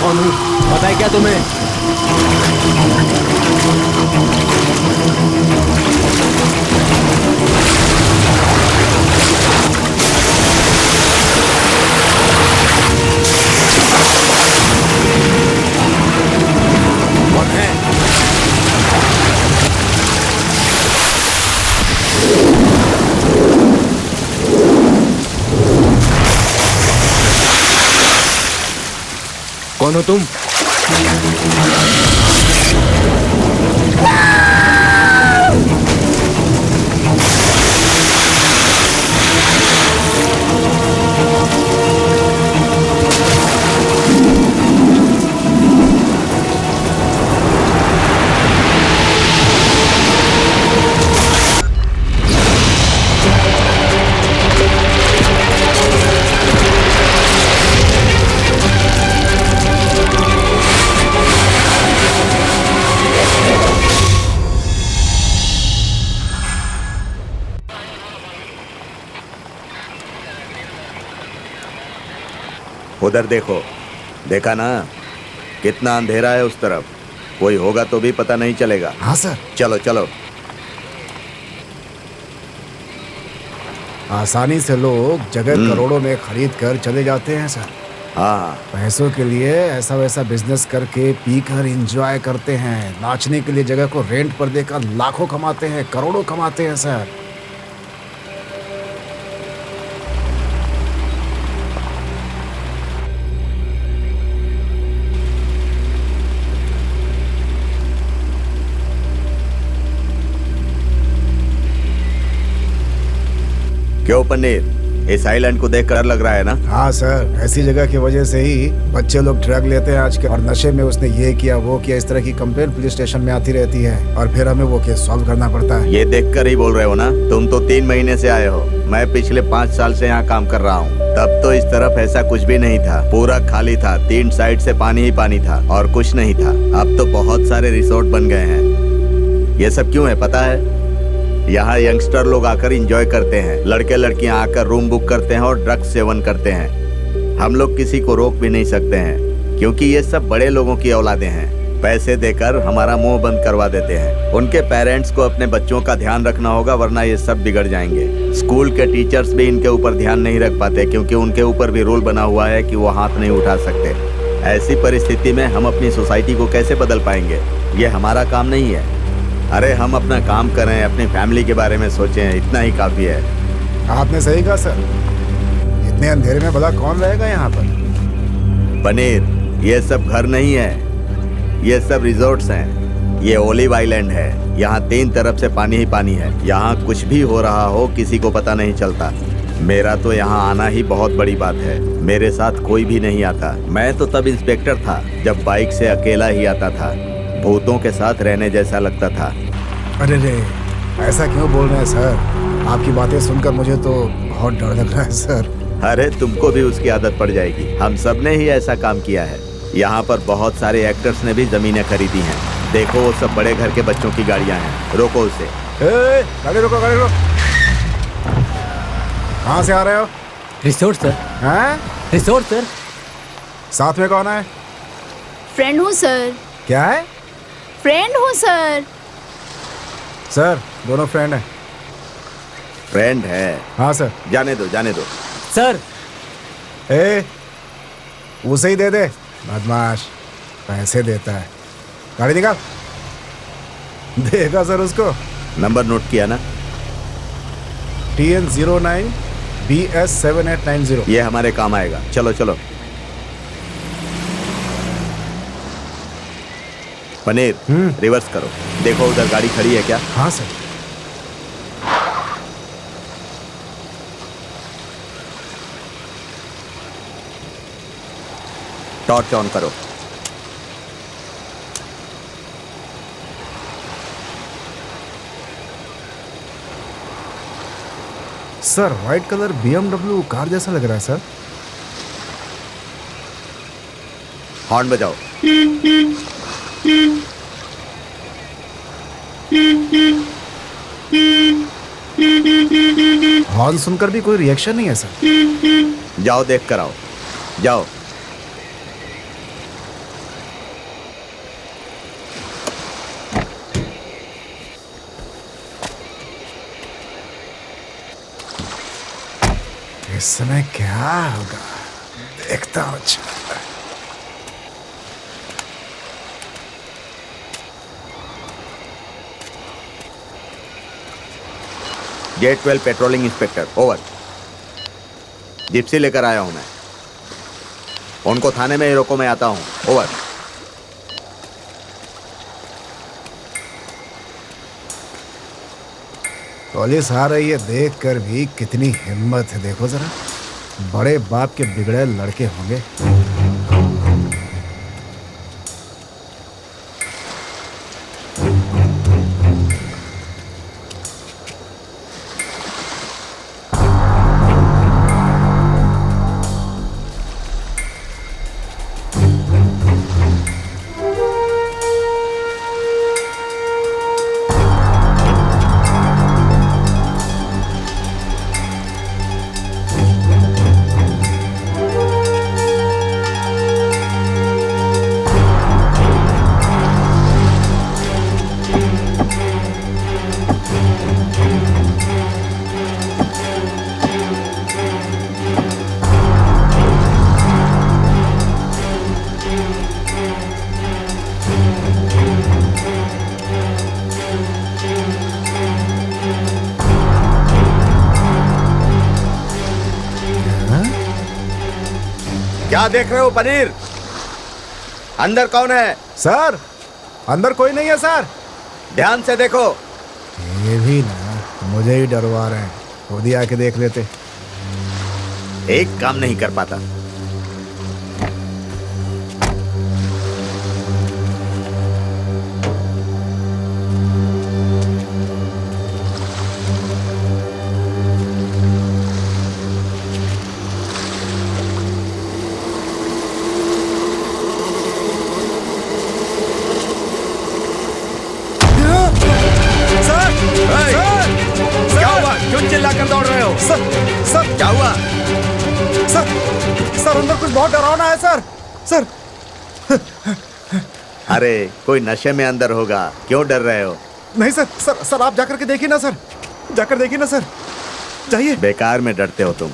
कौन हूँ पता है क्या तुम्हें? कौन है? कौन हो तुम? उधर देखो, देखा ना कितना अंधेरा है उस तरफ। कोई होगा तो भी पता नहीं चलेगा। हाँ सर। चलो चलो। आसानी से लोग जगह करोड़ों में खरीद कर चले जाते हैं सर। हाँ, पैसों के लिए ऐसा वैसा बिजनेस करके पीकर एंजॉय करते हैं। नाचने के लिए जगह को रेंट पर देकर लाखों कमाते हैं, करोड़ों कमाते हैं सर। क्यों पनीर, इस आइलैंड को देखकर डर लग रहा है ना? हाँ सर, ऐसी जगह की वजह से ही बच्चे लोग ड्रग लेते हैं आजकल, और नशे में उसने ये किया वो किया, इस तरह की कंप्लेंट पुलिस स्टेशन में आती रहती है और फिर हमें वो केस सॉल्व करना पड़ता है। ये देखकर ही बोल रहे हो ना? तुम तो 3 महीने से आए हो, मैं पिछले 5 साल से यहाँ काम कर रहा हूँ। तब तो इस तरफ ऐसा कुछ भी नहीं था, पूरा खाली था, 3 साइड से पानी ही पानी था और कुछ नहीं था। अब तो बहुत सारे रिसोर्ट बन गए हैं। ये सब क्यों है पता है? यहाँ यंगस्टर लोग आकर एंजॉय करते हैं, लड़के लड़कियाँ आकर रूम बुक करते हैं और ड्रग्स सेवन करते हैं। हम लोग किसी को रोक भी नहीं सकते हैं, क्योंकि ये सब बड़े लोगों की औलादे हैं। पैसे देकर हमारा मुंह बंद करवा देते हैं। उनके पेरेंट्स को अपने बच्चों का ध्यान रखना होगा, वरना ये सब बिगड़ जाएंगे। स्कूल के टीचर्स भी इनके ऊपर ध्यान नहीं रख पाते, क्योंकि उनके ऊपर भी रूल बना हुआ है कि वो हाथ नहीं उठा सकते। ऐसी परिस्थिति में हम अपनी सोसाइटी को कैसे बदल पाएंगे? ये हमारा काम नहीं है। अरे हम अपना काम करें, अपनी फैमिली के बारे में सोचें, इतना ही काफी है। आपने सही कहा सर, इतने अंधेरे में भला कौन रहेगा यहाँ पर? पनीर, ये सब घर नहीं है, ये सब रिजॉर्ट्स हैं। ये ओलिव आइलैंड है, यहाँ 3 तरफ से पानी ही पानी है। यहाँ कुछ भी हो रहा हो किसी को पता नहीं चलता। मेरा तो यहाँ आना ही बहुत बड़ी बात है। मेरे साथ कोई भी नहीं आता। मैं तो तब इंस्पेक्टर था जब बाइक से अकेला ही आता था। भूतों के साथ रहने जैसा लगता था। अरे रे, ऐसा क्यों बोल रहे हैं सर? आपकी बातें सुनकर मुझे तो बहुत डर लग रहा है सर। अरे तुमको भी उसकी आदत पड़ जाएगी। हम सब ने ही ऐसा काम किया है। यहाँ पर बहुत सारे एक्टर्स ने भी जमीनें खरीदी हैं। देखो वो सब बड़े घर के बच्चों की गाड़ियाँ हैं। रोको उसे। गाड़ी रोको, गाड़ी रोको। कहाँ से आ रहे हो? Resort sir. हैं? Resort sir. साथ में कौन है? फ्रेंड हूँ सर। क्या है? फ्रेंड हूँ सर। सर, दोनों फ्रेंड हैं। फ्रेंड है? हाँ सर। जाने दो, जाने दो सर। उसे ही दे दे, बदमाश, पैसे देता है। गाड़ी निकाल। देगा सर उसको। नंबर नोट किया ना? TN09 BS 7890। ये हमारे काम आएगा। चलो चलो। पनीर, रिवर्स करो। देखो उधर गाड़ी खड़ी है क्या? हाँ सर। टॉर्च ऑन करो। Sir, white colour BMW car जैसा लग रहा है सर। हॉर्न बजाओ। हॉर्न सुनकर भी कोई रिएक्शन नहीं है सर। जाओ देख कर आओ। जाओ। इस समय क्या होगा देखता हूँ। Gate 12 patrolling inspector, over. Gypsy लेकर आया हूं मैं, उनको थाने में ही रोको, मैं आता हूं, ओवर। पुलिस आ रही है देख कर भी कितनी हिम्मत है, देखो जरा। बड़े बाप के बिगड़े लड़के होंगे। क्या देख रहे हो पनीर? अंदर कौन है? सर अंदर कोई नहीं है सर। ध्यान से देखो। ये भी ना मुझे ही डरवा रहे हैं, खुद ही आके देख लेते। एक काम नहीं कर पाता। क्या हुआ? क्यों चिल्लाकर दौड़ रहे हो? सर क्या हुआ? सर अंदर कुछ बहुत डरावना है सर। सर अरे कोई नशे में अंदर होगा, क्यों डर रहे हो? नहीं सर आप जाकर के देखिए ना सर, जाकर देखिए ना सर, जाइए। बेकार में डरते हो तुम।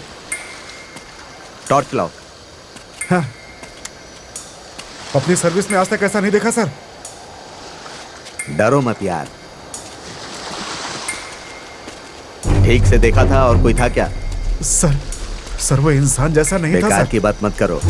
टॉर्च लाओ। हाँ। अपनी सर्विस में आज तक ऐसा नहीं देखा सर। डरो मत यार, ठीक से देखा था और कोई था क्या? सर वो इंसान जैसा नहीं था बेकार सर। की बात मत करो।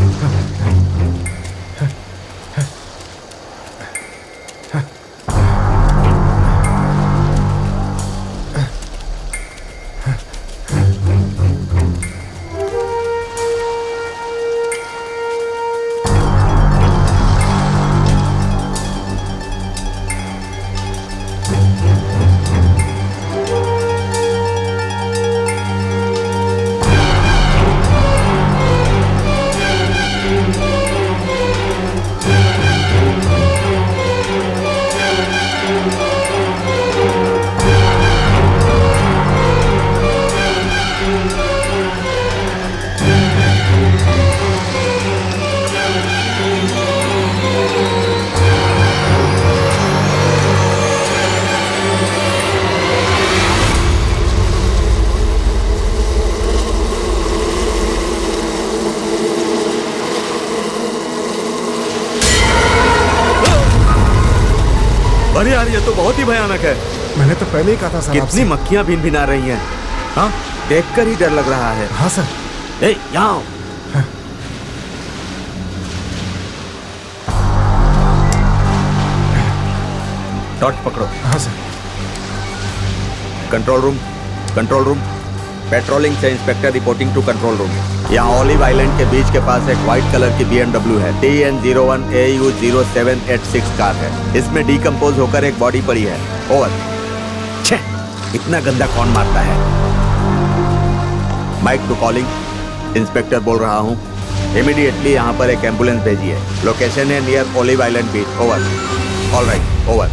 अरे यार, ये तो बहुत ही भयानक है। मैंने तो पहले ही कहा था सर कितनी आपसे। मक्खियां भिन भिना रही हैं। हाँ, देखकर ही डर लग रहा है। हाँ सर। ए, यहाँ आओ। टॉर्च पकड़ो। हाँ सर। Control room. पेट्रोलिंग से inspector reporting to control room. यहाँ ऑलिव आइलैंड के बीच के पास एक व्हाइट कलर की BMW है। TN01AU0786 कार है। इसमें डिकम्पोज होकर एक बॉडी पड़ी है। ओवर। छे, इतना गंदा कौन मारता है? Mic to calling. इंस्पेक्टर बोल रहा हूँ, इमीडिएटली यहाँ पर एक एम्बुलेंस भेजिए। लोकेशन है नियर ऑलिव आइलैंड बीच। ओवर। All right, over.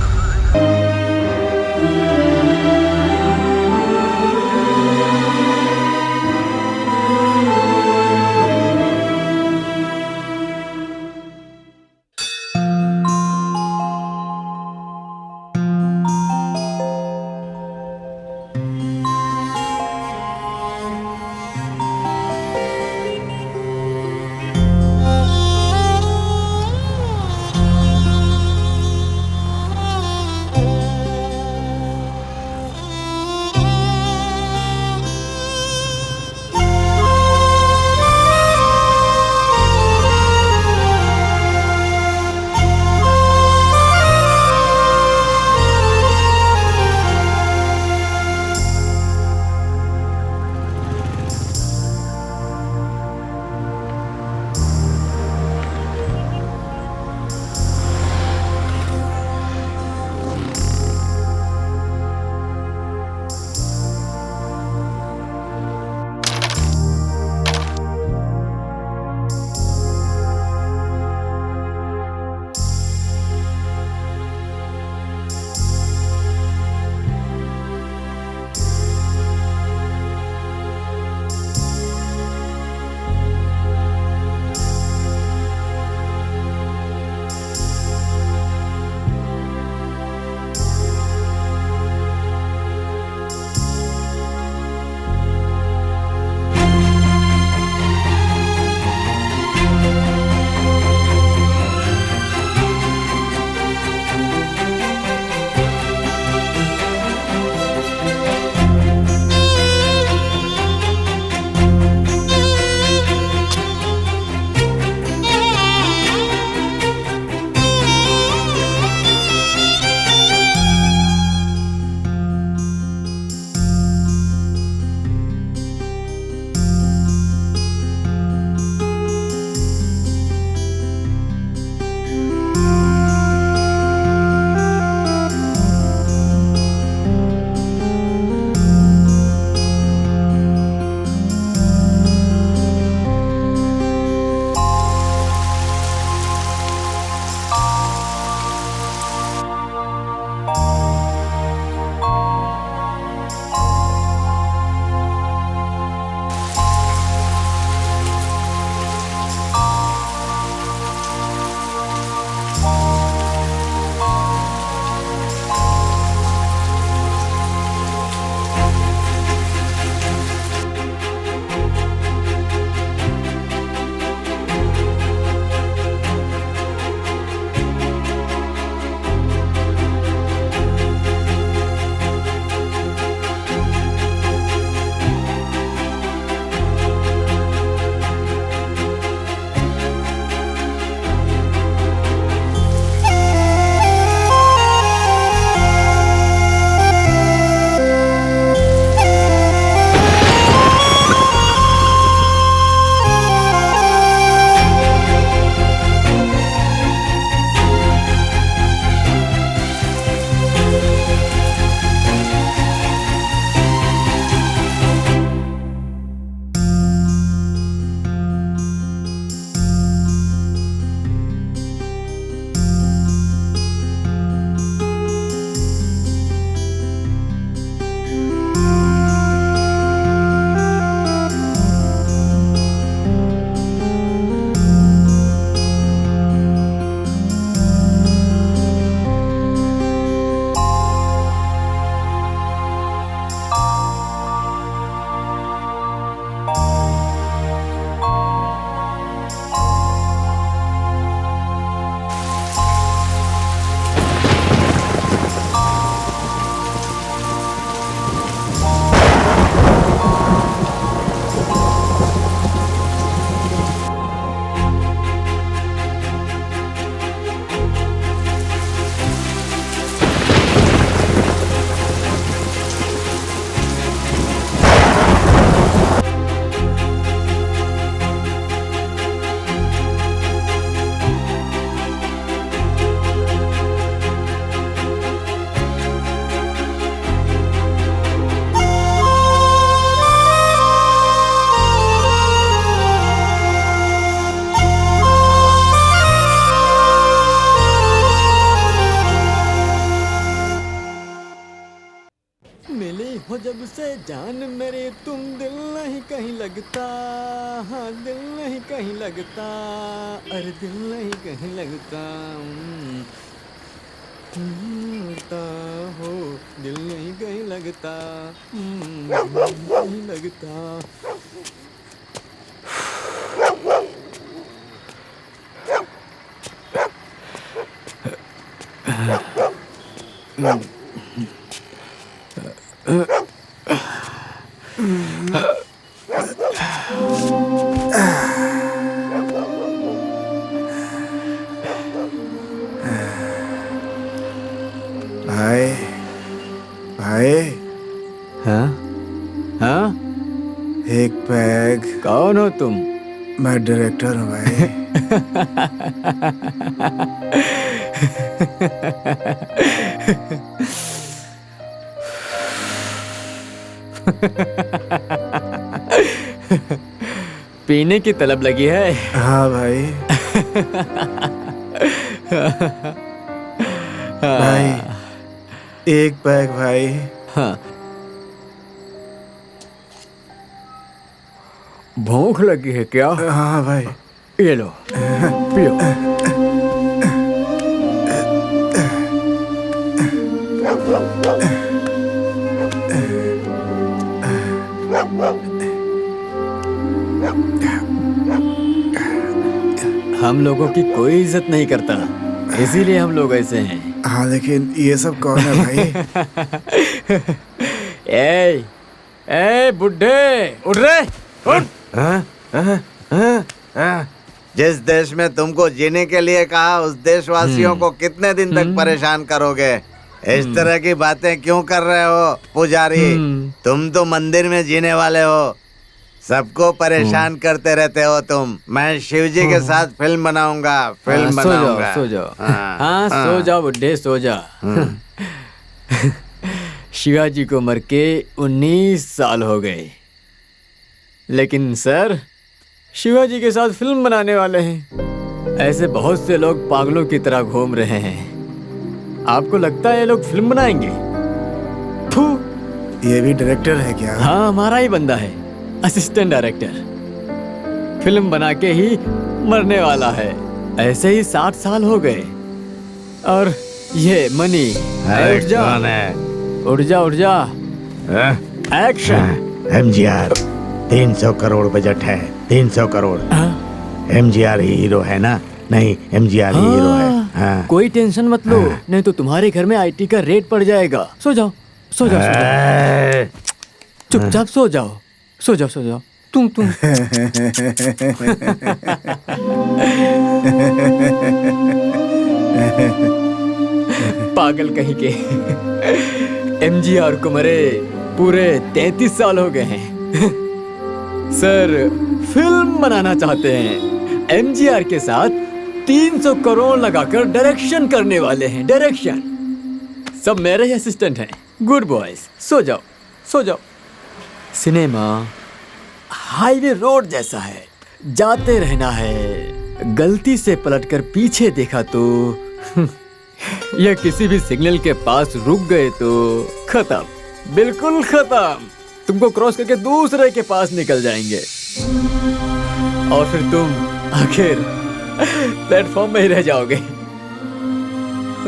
से जान मेरे तुम दिल नहीं कहीं लगता, हाँ दिल नहीं कहीं लगता, अरे दिल नहीं कहीं लगता, लगता हो दिल नहीं कहीं लगता, नहीं लगता। भाई भाई हाँ हाँ, एक पैग। कौन हो तुम? मैं डायरेक्टर हूँ भाई। पीने की तलब लगी है? हाँ भाई। भाई एक पैग भाई। हाँ, भूख लगी है क्या? हाँ भाई। ये लो पियो। हम लोगों की कोई इज्जत नहीं करता, इसीलिए हम लोग ऐसे हैं। हाँ लेकिन ये सब कौन है भाई? ए बुड्ढे, उठ रे, उठ। जिस देश में तुमको जीने के लिए कहा उस देशवासियों को कितने दिन तक परेशान करोगे? इस तरह की बातें क्यों कर रहे हो पुजारी? तुम तो मंदिर में जीने वाले हो, सबको परेशान करते रहते हो तुम। मैं शिवजी के साथ फिल्म बनाऊंगा, फिल्म बनाऊंगा। सो जाओ, हाँ सो जाओ बुड्ढे, सो जा। शिवाजी को मर के 19 साल हो गए, लेकिन सर शिवाजी के साथ फिल्म बनाने वाले हैं। ऐसे बहुत से लोग पागलों की तरह घूम रहे हैं। आपको लगता है ये लोग फिल्म बनाएंगे? फू। ये भी डायरेक्टर है क्या? हाँ, हमारा ही बंदा है, असिस्टेंट डायरेक्टर। फिल्म बना के ही मरने वाला है। ऐसे ही 60 साल हो गए। और ये मनी, उठ जा, उठ जा, उठ जा। एक्शन। एमजीआर 300 करोड़ बजट है, 300 करोड़। एमजीआर ही हीरो है ना? नहीं, एमजीआर ही हीरो है। हाँ। कोई टेंशन मत लो, नहीं तो तुम्हारे घर में आईटी का रेट पड़ जाएगा। सो जाओ, सो जाओ, सो जाओ। चुपचाप सो जाओ, सो जाओ, सो जाओ। तुम पागल कहीं के। एमजीआर को मरे पूरे 33 साल हो गए हैं। सर फिल्म बनाना चाहते हैं, एमजीआर के साथ 300 करोड़ लगाकर डायरेक्शन करने वाले हैं। डायरेक्शन सब मेरे ही असिस्टेंट हैं। गुड बॉयज, सो जाओ, सो जाओ। सिनेमा हाईवे रोड जैसा है, जाते रहना है। गलती से पलटकर पीछे देखा तो या किसी भी सिग्नल के पास रुक गए तो खत्म, बिल्कुल खत्म। तुमको क्रॉस करके दूसरे के पास निकल जाएंगे और फिर तुम आखिर प्लेटफॉर्म में ही रह जाओगे।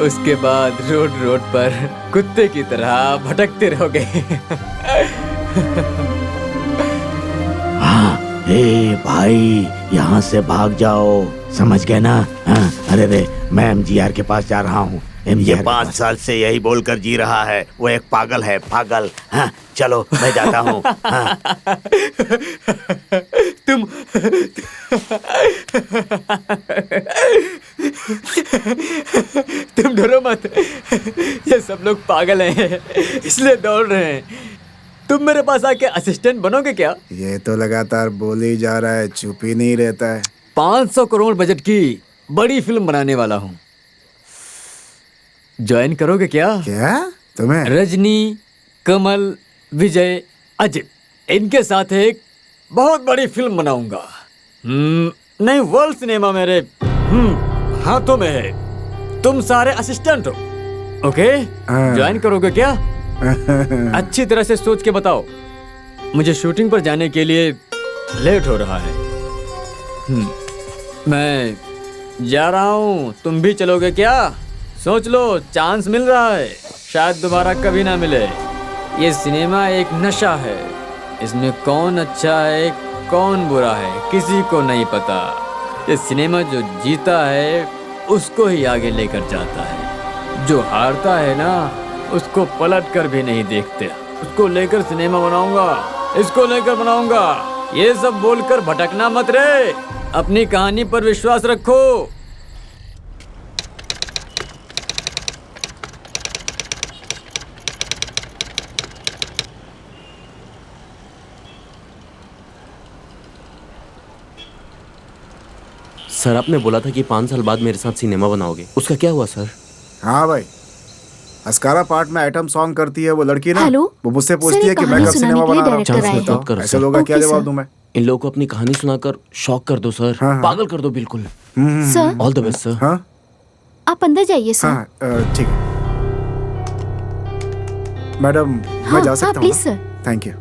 उसके बाद रोड रोड पर कुत्ते की तरह भटकते रहोगे। हाँ, ए भाई, यहाँ से भाग जाओ, समझ गए ना? हाँ, अरे रे, मैं एमजीआर के पास जा रहा हूँ। ये 5 साल से यही बोलकर जी रहा है, वो एक पागल है, पागल। हाँ, चलो मैं जाता हूँ। हाँ। तुम तुम डरो मत, ये सब लोग पागल हैं इसलिए दौड़ रहे हैं। तुम मेरे पास आके असिस्टेंट बनोगे क्या? ये तो लगातार बोल ही जा रहा है, चुप ही नहीं रहता है। 500 करोड़ बजट की बड़ी फिल्म बनाने वाला हूँ, ज्वाइन करोगे क्या? क्या तुम्हें? रजनी, कमल, विजय, अजित, इनके साथ एक बहुत बड़ी फिल्म बनाऊंगा। नहीं, वर्ल्ड सिनेमा मेरे हाथों में है। तुम सारे असिस्टेंट हो, ओके? ज्वाइन करोगे क्या? अच्छी तरह से सोच के बताओ, मुझे शूटिंग पर जाने के लिए लेट हो रहा है। मैं जा रहा हूँ, तुम भी चलोगे क्या? सोच लो, चांस मिल रहा है, शायद दोबारा कभी ना मिले। ये सिनेमा एक नशा है, इसमें कौन अच्छा है कौन बुरा है किसी को नहीं पता। ये सिनेमा जो जीता है उसको ही आगे लेकर जाता है, जो हारता है ना उसको पलट कर भी नहीं देखते। उसको लेकर सिनेमा बनाऊंगा, इसको लेकर बनाऊंगा, ये सब बोलकर भटकना मत रे, अपनी कहानी पर विश्वास रखो। सर आपने बोला था कि 5 साल बाद मेरे साथ सिनेमा बनाओगे, उसका क्या हुआ सर? हाँ भाई, अस्कारा पार्ट में आइटम सॉन्ग करती है वो लड़की ना, हेलो? वो मुझसे सर, पूछती ये है कि मैं कहानी कब सुनाने सिनेमा के लिए बना रहा हूँ। डायरेक्टर आए मत करो ऐसे सर। लोगों का क्या ओके, जवाब सर। दूं मैं? इन लोगों को अपनी कहानी सुनाकर शॉक कर दो सर, हाँ, हाँ। पागल कर दो बिल्कुल। Sir, all the best sir. हाँ आप अंदर जाइए सर। हाँ, ठीक है मैडम, मैं हाँ, जा हाँ, सकता हूँ? Please sir. Thank you.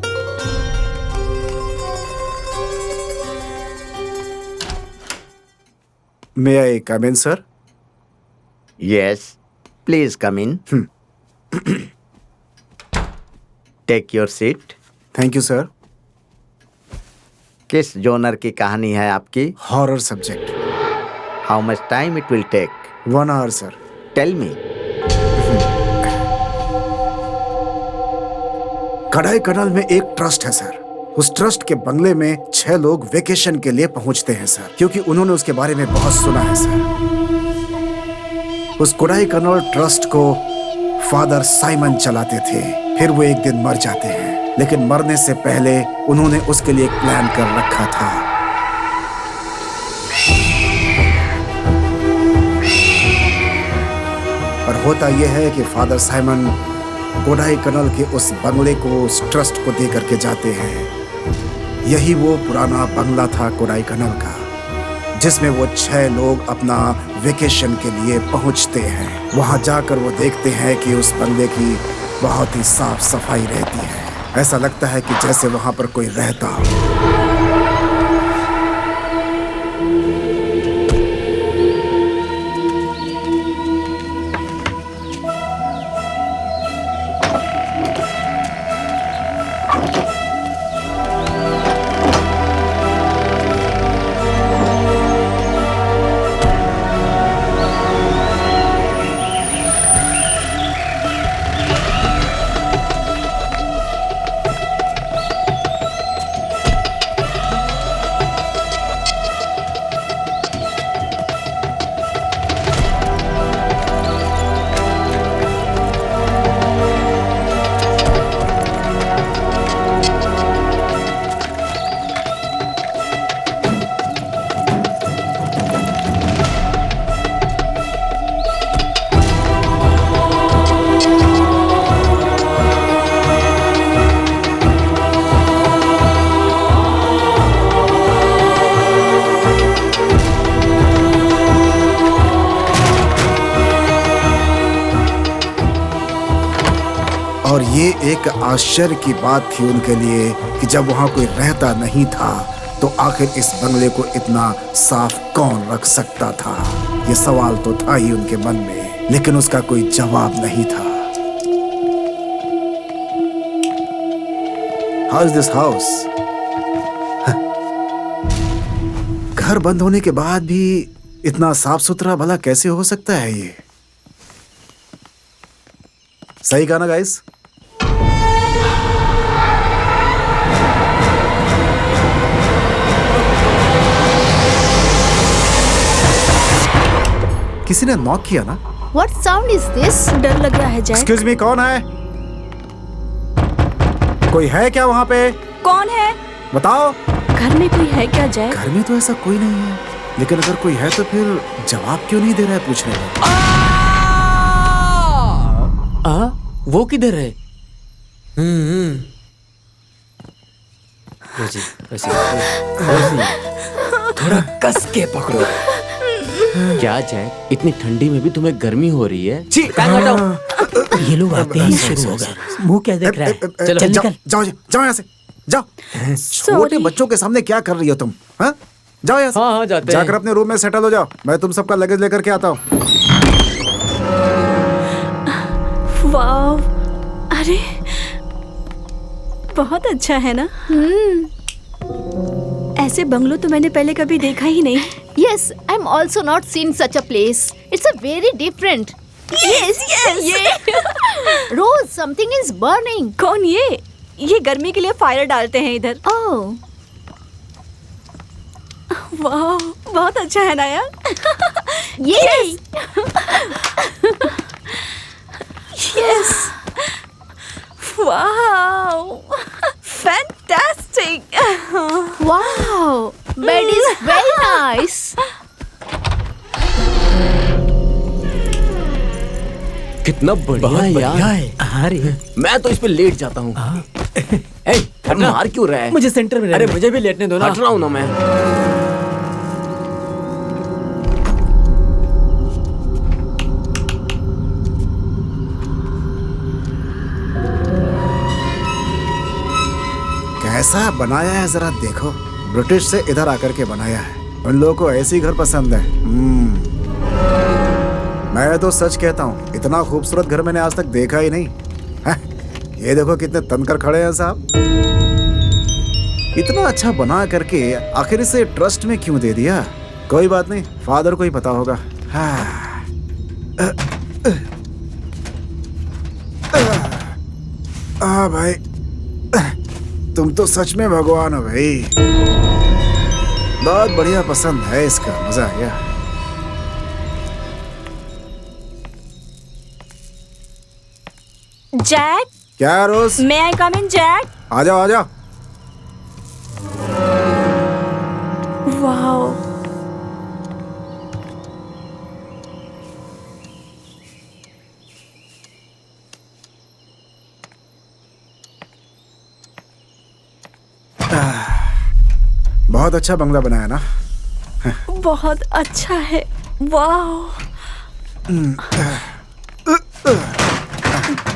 May I come in sir? Yes, please come in. Take your seat. Thank you sir. किस जोनर की कहानी है आपकी? Horror subject. How much time it will take? 1 hour sir. Tell me. कढ़ाई कनाल में एक trust है sir. उस ट्रस्ट के बंगले में 6 लोग वेकेशन के लिए पहुंचते हैं सर, क्योंकि उन्होंने उसके बारे में बहुत सुना है सर। उस कोडाई कनाल ट्रस्ट को फादर साइमन चलाते थे। फिर वो एक दिन मर जाते हैं, लेकिन मरने से पहले उन्होंने उसके लिए एक प्लान कर रखा था। और होता यह है कि फादर साइमन कोडाई कनाल के उस बंगले को उस ट्रस्ट को दे करके जाते हैं। यही वो पुराना बंगला था कोडाई कनाल का, जिसमें वो 6 लोग अपना वेकेशन के लिए पहुंचते हैं। वहां जाकर वो देखते हैं कि उस बंगले की बहुत ही साफ सफाई रहती है। ऐसा लगता है कि जैसे वहां पर कोई रहता हो। और ये एक आश्चर्य की बात थी उनके लिए कि जब वहां कोई रहता नहीं था तो आखिर इस बंगले को इतना साफ कौन रख सकता था। ये सवाल तो था ही उनके मन में, लेकिन उसका कोई जवाब नहीं था। How is this house? घर बंद होने के बाद भी इतना साफ सुथरा भला कैसे हो सकता है ये? सही कहा ना गाइस? किसी ने नॉक किया ना? What sound is this? डर लग रहा है जैक। एक्सक्यूज मी, कौन है? कोई है क्या वहां पे? कौन है? बताओ। घर में कोई है क्या जैक? घर में तो ऐसा कोई नहीं है, लेकिन अगर कोई है तो फिर जवाब क्यों नहीं दे रहा है पूछने का? वो किधर है? थोड़ा कस के पकड़ो। क्या जैक, इतनी ठंडी में भी तुम्हें गर्मी हो रही है? छी, टांग हटाओ। ये लोग आते ही शुरू हो गए। मुंह क्या देख रहा है? चल जाओ निकल। जाओ जाओ यहाँ से जाओ। छोटे बच्चों के सामने क्या कर रही हो तुम? हाँ जाओ यहाँ से। हाँ, जाते जाकर हैं। अपने रूम में सेटल हो जाओ। मैं तुम सबका लगेज लेकर के आता हूँ। वाओ, अरे बहुत अच्छा है ना। ऐसे बंगलो तो मैंने पहले कभी देखा ही नहीं। Yes, I'm also not seen such a place. It's a very different. Yes yes. Rose, something is burning. कौन ये गर्मी के लिए फायर डालते हैं इधर। Oh, वाह, बहुत अच्छा है ना यार। yes. Yes, wow, fantastic. Wow, bed is very nice. कितना बढ़िया है यार। अरे मैं तो इस पे लेट जाता हूँ। ए, हटना। मार क्यों रहा है? मुझे सेंटर में अरे रहना। मुझे भी लेटने दो ना। हट रहा हूँ ना मैं। कैसा बनाया है जरा देखो। ब्रिटिश से इधर आकर के बनाया है। उन लोगों को ऐसी घर पसंद है। मैं तो सच कहता हूँ, इतना खूबसूरत घर मैंने आज तक देखा ही नहीं। ये देखो कितने तनकर खड़े हैं साहब। इतना अच्छा बना करके आखिर इसे ट्रस्ट में क्यों दे दिया? कोई बात नहीं, फादर को ही पता होगा। भाई तुम तो सच में भगवान हो भाई। बहुत बढ़िया पसंद है इसका, मजा आ गया। जैक, क्या रोज? मे आई कम इन जैक? आ जाओ आ जाओ। वाओ, बहुत अच्छा बंगला बनाया ना। बहुत अच्छा है। वाओ।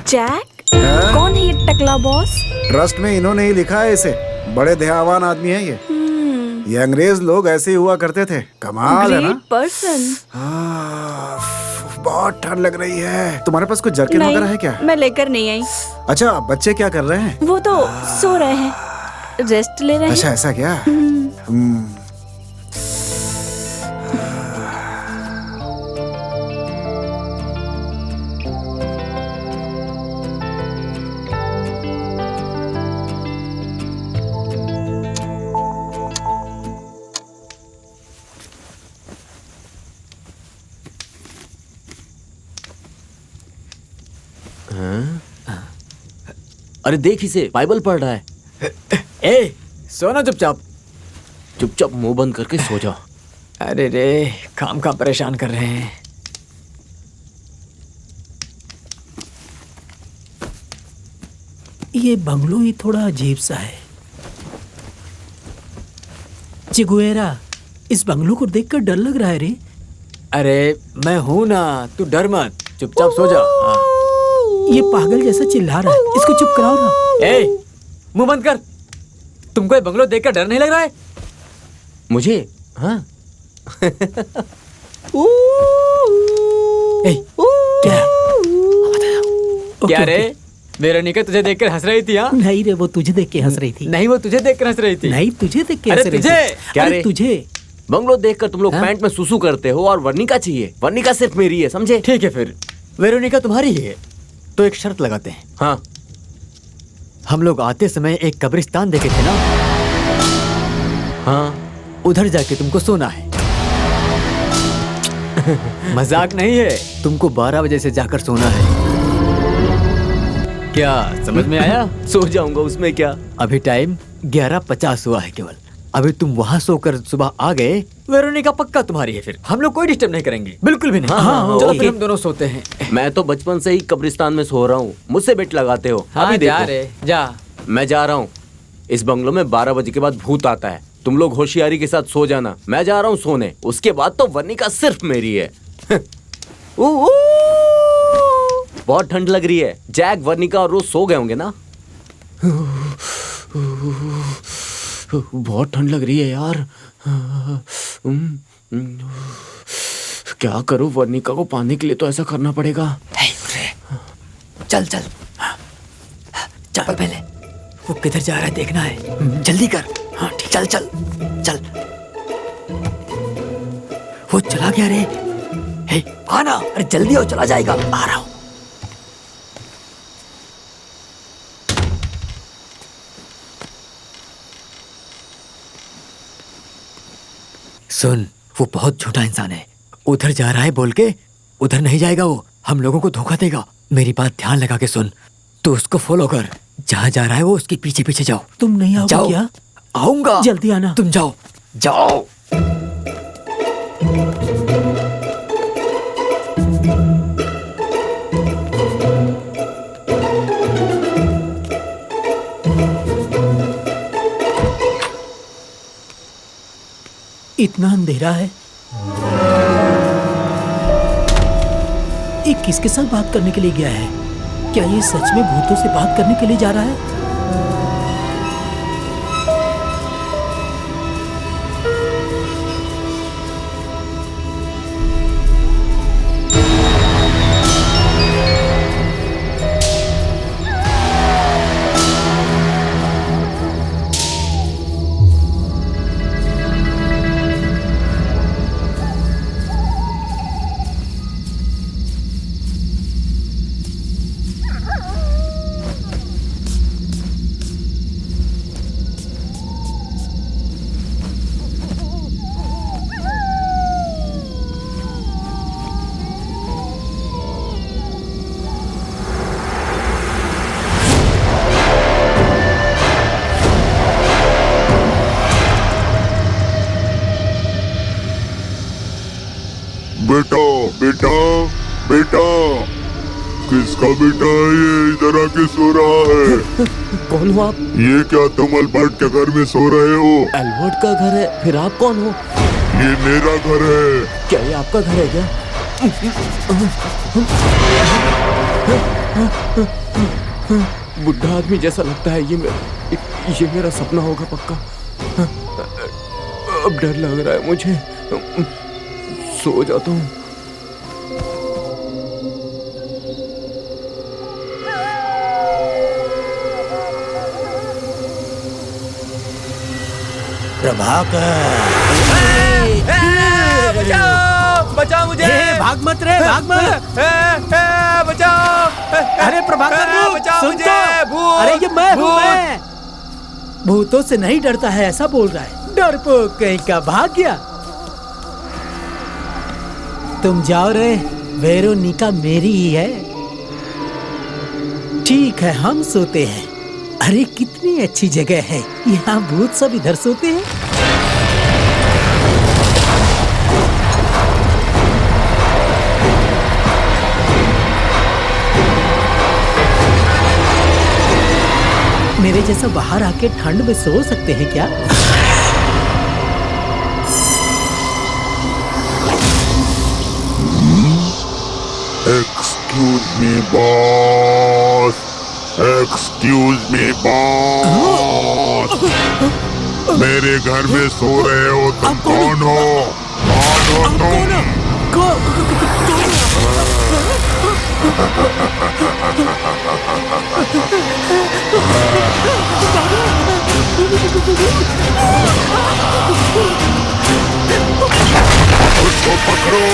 जैक, कौन है ये टकला बॉस? ट्रस्ट में इन्होंने ही लिखा है इसे। बड़े दयावान आदमी है ये अंग्रेज लोग ऐसे ही हुआ करते थे। कमाल है ना। Great person. बहुत ठंड लग रही है। तुम्हारे पास कुछ जर्किन वगैरह है क्या? मैं लेकर नहीं आई। अच्छा, बच्चे क्या कर रहे हैं? वो तो सो रहे हैं, रेस्ट ले रहे हैं। अच्छा ऐसा क्या? अरे देख इसे, बाइबल पढ़ रहा है। ए, सोना चुपचाप। चुपचाप मुंह बंद करके सो जा। अरे रे, काम परेशान कर रहे हैं। ये बंगलो ही थोड़ा अजीब सा है। चिगुएरा, इस बंगलो को देखकर डर लग रहा है रे। अरे मैं हूं ना, तू डर मत, चुपचाप सो जा। हाँ। ये पागल जैसा चिल्ला रहा है, इसको चुप कराओ ना। ए, मुंह बंद कर। तुमको ये बंगलो देखकर डर नहीं लग रहा है? मुझे? हाँ। ए, क्या? क्या रे, वेरोनिका तुझे देखकर हंस रही थी? हाँ नहीं रे, वो तुझे देख के हंस रही थी। नहीं, वो तुझे देखकर हंस रही थी। नहीं, तुझे देख के अरे हंस रही तुझे? थी। क्या अरे रे? तुझे? बंगलो देखकर तुम लोग हाँ? पैंट में सुसु करते हो और वर्णिका चाहिए। वर्णिका सिर्फ मेरी है, समझे? ठीक है, फिर वेरोनिका तुम्हारी ही है तो एक शर्त लगाते हैं। हाँ। हम लोग आते समय एक कब्रिस्तान देखे थे ना? हाँ। उधर जाके तुमको सोना है। मजाक नहीं है, तुमको 12 बजे से जाकर सोना है। क्या समझ में आया? सो जाऊंगा, उसमें क्या। अभी टाइम 11:50 हुआ है केवल। अभी तुम वहाँ सोकर सुबह आ गए, वेरोनिका पक्का तुम्हारी है। फिर हम लोग कोई डिस्टर्ब नहीं करेंगे, बिल्कुल भी नहीं। हाँ, चलो ओके। फिर हम दोनों सोते हैं। मैं तो बचपन से ही कब्रिस्तान में सो रहा हूँ, मुझसे बेट लगाते हो। अभी जा देखो, रे, जा। मैं जा रहा हूँ। इस बंगलो में 12 बजे के बाद भूत आता है। तुम लोग होशियारी के साथ सो जाना। मैं जा रहा हूँ सोने। उसके बाद तो वर्णिका सिर्फ मेरी है। बहुत ठंड लग रही है। जैक, वर्निका और रोज सो गए होंगे ना? बहुत ठंड लग रही है यार। क्या करूं? वर्निका को पाने के लिए तो ऐसा करना पड़ेगा। चल चल चल पहले, वो किधर जा रहा है देखना है। जल्दी कर। हाँ ठीक, चल चल चल। वो चला गया रे। हे आना, अरे जल्दी हो, चला जाएगा। आ रहा हूं। सुन, वो बहुत झूठा इंसान है। उधर जा रहा है बोल के उधर नहीं जाएगा। वो हम लोगों को धोखा देगा। मेरी बात ध्यान लगा के सुन। तू उसको फॉलो कर। जहाँ जा रहा है वो उसके पीछे पीछे जाओ। तुम नहीं आओगे क्या? आऊंगा, जल्दी आना। तुम जाओ जाओ। इतना अंधेरा है। ये किसके साथ बात करने के लिए गया है? क्या ये सच में भूतों से बात करने के लिए जा रहा है? बेटा बेटा बेटा, किसका बेटा है ये? इधर आके सो रहा है। कौन हो आप? ये क्या तुम अल्बर्ट के घर में सो रहे हो? एल्बर्ट का घर है? फिर आप कौन हो? ये मेरा घर है। क्या ये आपका घर है क्या? बुढ़ा आदमी जैसा लगता है। ये मेरा सपना होगा पक्का। अब डर लग रहा है मुझे। सो जाता हूँ। बचाओ बचाओ मुझे। भाग मत रे, भाग मत। बचाओ। अरे प्रभाकर रुक, बचाओ सुन मुझे, तो। भूत, अरे ये मैं हूँ, भूत। मैं। भूतों से नहीं डरता है ऐसा बोल रहा है। डरपोक कहीं का, भाग गया। तुम जाओ रे, वेरोनिका मेरी ही है। ठीक है, हम सोते हैं। अरे कितनी अच्छी जगह है, यहाँ भूत सब इधर सोते हैं। मेरे जैसा बाहर आके ठंड में सो सकते हैं क्या? Excuse me boss, excuse me boss. मेरे घर में सो रहे हो तुम? कौन हो? कौन हो तुम? उसको पकड़ो।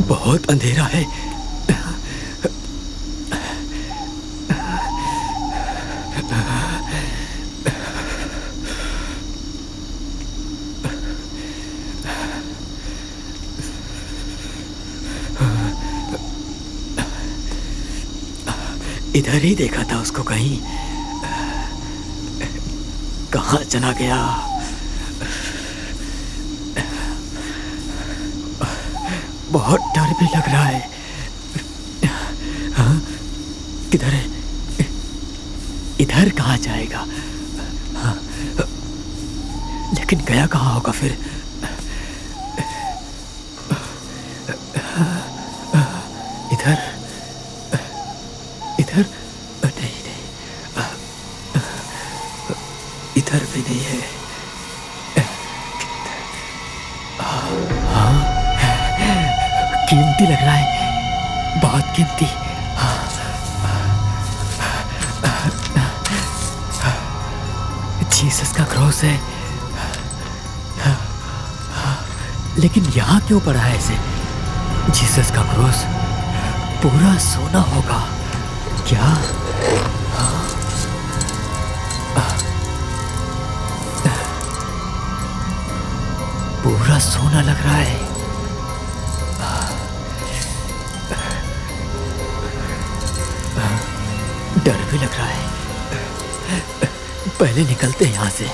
बहुत अंधेरा है। इधर ही देखा था उसको, कहीं कहाँ चला गया? बहुत डर भी लग रहा है। हाँ? किधर है? इधर कहाँ जाएगा? हाँ? लेकिन गया कहाँ होगा फिर? इधर इधर नहीं नहीं, इधर भी नहीं है। हाँ, कीमती लग रहा है, बहुत कीमती। जीसस का क्रॉस है, लेकिन यहाँ क्यों पड़ा है ऐसे? जीसस का क्रॉस पूरा सोना होगा क्या? पूरा सोना लग रहा है। डर भी लग रहा है। पहले निकलते हैं यहाँ से।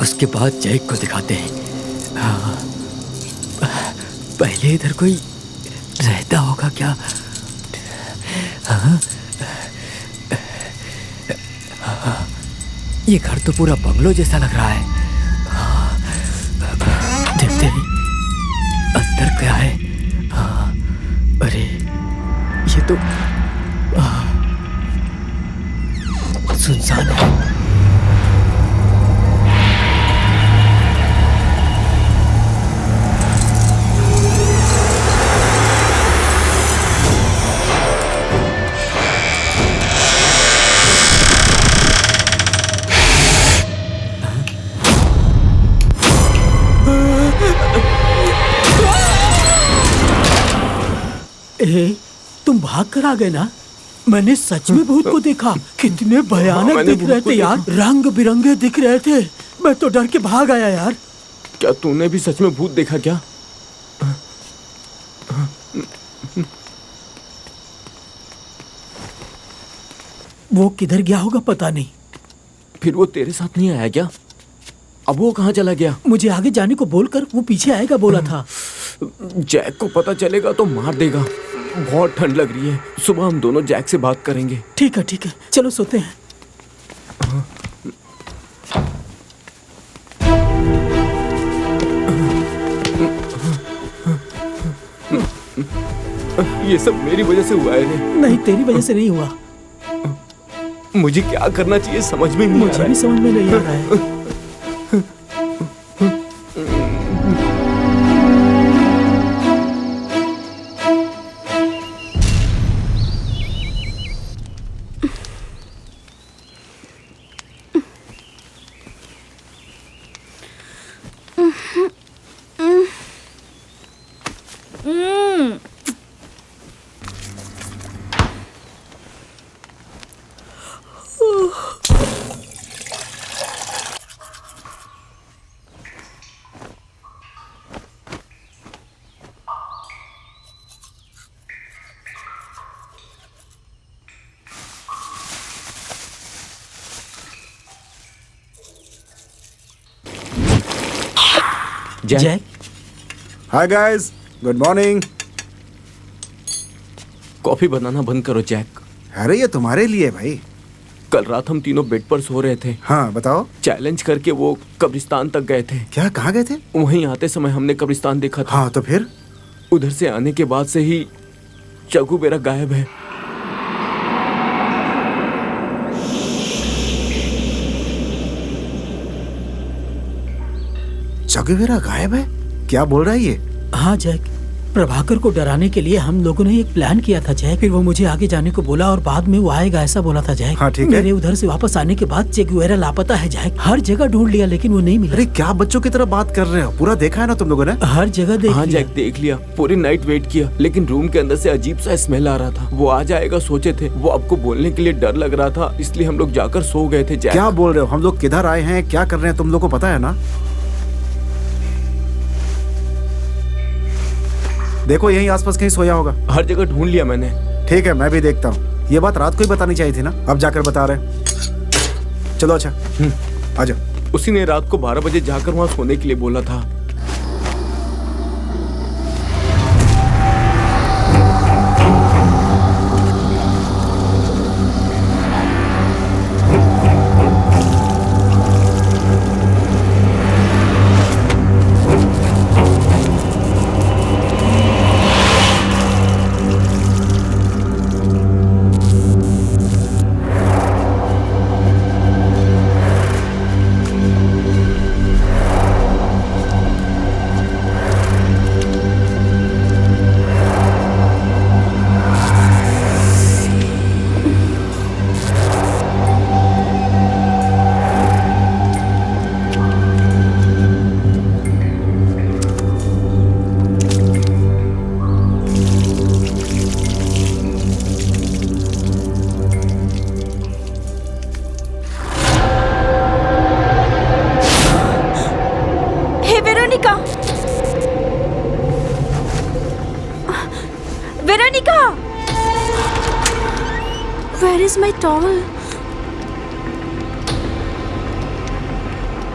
उसके बाद जैक को दिखाते हैं। पहले इधर कोई रहता होगा क्या? ये घर तो पूरा बंगलो जैसा लग रहा है। देखते हैं अंदर क्या है। अरे ये तो सुनसान है। तुम भाग कर आ गए ना? मैंने सच में भूत को देखा। कितने भयानक दिख रहे थे यार, रंग बिरंगे दिख रहे थे। मैं तो डर के भाग आया यार। क्या तूने भी सच में भूत देखा क्या? वो किधर गया होगा पता नहीं। फिर वो तेरे साथ नहीं आया क्या? अब वो कहाँ चला गया? मुझे आगे जाने को बोलकर वो पीछे आएगा बोला था। जैक को पता चलेगा तो मार देगा। बहुत ठंड लग रही है, सुबह हम दोनों जैक से बात करेंगे। ठीक है चलो सोते हैं। ये सब मेरी वजह से हुआ है। नहीं, तेरी वजह से नहीं हुआ। मुझे क्या करना चाहिए समझ में नहीं आ रहा है। मुझे भी समझ में नहीं आ रहा है। Jack, hi guys, good morning. Coffee बनाना बंद करो जैक। अरे ये तुम्हारे लिए भाई। कल रात हम तीनों बेड पर सो रहे थे। हाँ बताओ। चैलेंज करके वो कब्रिस्तान तक गए थे। क्या, कहाँ गए थे? वहीं आते समय हमने कब्रिस्तान देखा था। हाँ तो फिर? उधर से आने के बाद से ही चगू बेरा गायब है। चगुवेरा गायब है? क्या बोल रहा है ये? हाँ जैक, प्रभाकर को डराने के लिए हम लोगों ने एक प्लान किया था जैक। फिर वो मुझे आगे जाने को बोला और बाद में वो आएगा ऐसा बोला था जैक। हाँ ठीक है। मेरे उधर से वापस आने के बाद चेगुवेरा लापता है जैक। हर जगह ढूंढ लिया लेकिन वो नहीं मिला। अरे क्या बच्चों की तरह बात कर रहे हो? पूरा देखा है ना तुम लोगों ने? हर जगह देख हाँ लिया। जैक देख लिया, पूरी नाइट वेट किया, लेकिन रूम के अंदर से अजीब सा स्मेल आ रहा था। वो आ जाएगा सोचे थे, वो आपको बोलने के लिए डर लग रहा था, इसलिए हम लोग जाकर सो गए थे जैक। क्या बोल रहे हो? हम लोग किधर आए हैं, क्या कर रहे हैं, तुम लोग को पता है ना? देखो यहीं आसपास कहीं सोया होगा। हर जगह ढूंढ लिया मैंने। ठीक है, मैं भी देखता हूँ। ये बात रात को ही बतानी चाहिए थी ना, अब जाकर बता रहे। चलो अच्छा आ जाओ। उसी ने रात को 12 बजे जाकर वहाँ सोने के लिए बोला था। Where is my towel?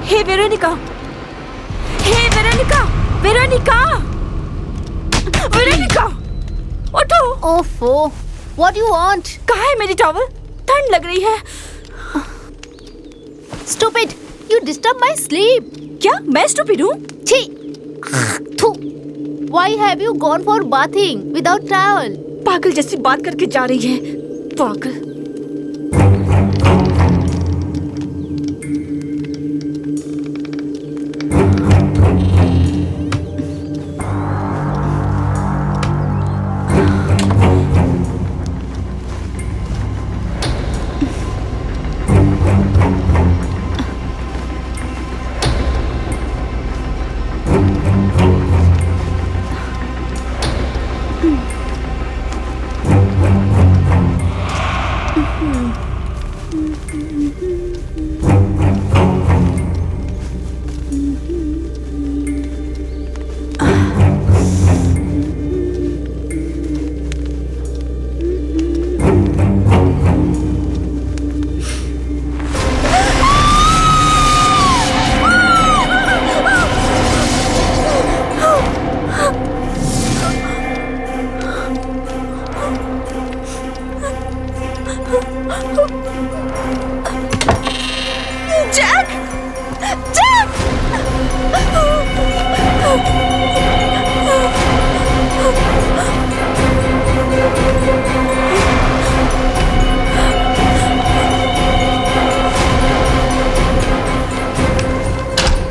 Hey Veronica! Hey Veronica! Veronica! Veronica! उठो! ओफो, what do you want? कहाँ है मेरी टॉवल? ठंड लग रही है। Stupid, you disturb my sleep. क्या मैं स्टूपिड हूँ? छी! थू! Why have you gone for bathing without towel? पागल जैसी बात करके जा रही है। पागल। जैक! जैक!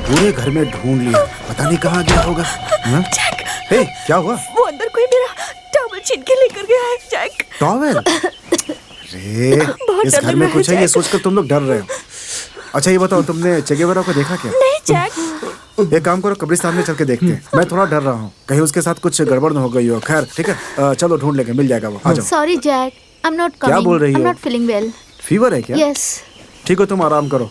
पूरे घर में ढूंढ लिया, पता नहीं कहाँ गया होगा। हाँ? जैक! हे, क्या हुआ? वो अंदर कोई मेरा टॉवल छीन के लेकर गया है, जैक। टॉवेल? अरे, बहुत इस डर घर लग में रहा कुछ है, है, ये जैक। सोचकर तुम लोग डर रहे हो। अच्छा ये बताओ, तुमने चे गेवेरा को देखा क्या? नहीं जैक। एक काम करो, कब्रिस्तान में चल के देखते हैं। मैं थोड़ा डर रहा हूँ, कहीं उसके साथ कुछ गड़बड़ न हो गई हो। खैर ठीक है, चलो ढूंढ लेंगे, मिल जाएगा वो। आ जाओ। Sorry, Jack. I'm not coming. क्या बोल रही I'm हो? not feeling well. फीवर है क्या? Yes. ठीक है, तुम आराम करो,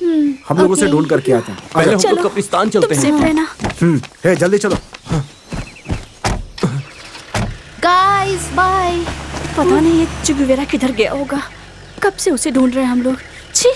हम लोग उसे okay. ढूंढ करके आते हैं। आ पहले जाओ। हम लोग कब्रिस्तान चलते तुम हैं। सेफ रहना। हे जल्दी चलो। Guys, bye. पता नहीं ये चे गेवेरा किधर गया होगा। कब से उसे ढूंढ रहे हैं हम लोग। छी!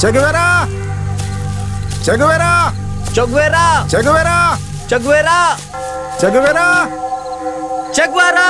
चे गेवेरा! चे गेवेरा! चगवेरा! चे गेवेरा! चगवेरा! चे Guevara! चगवेरा!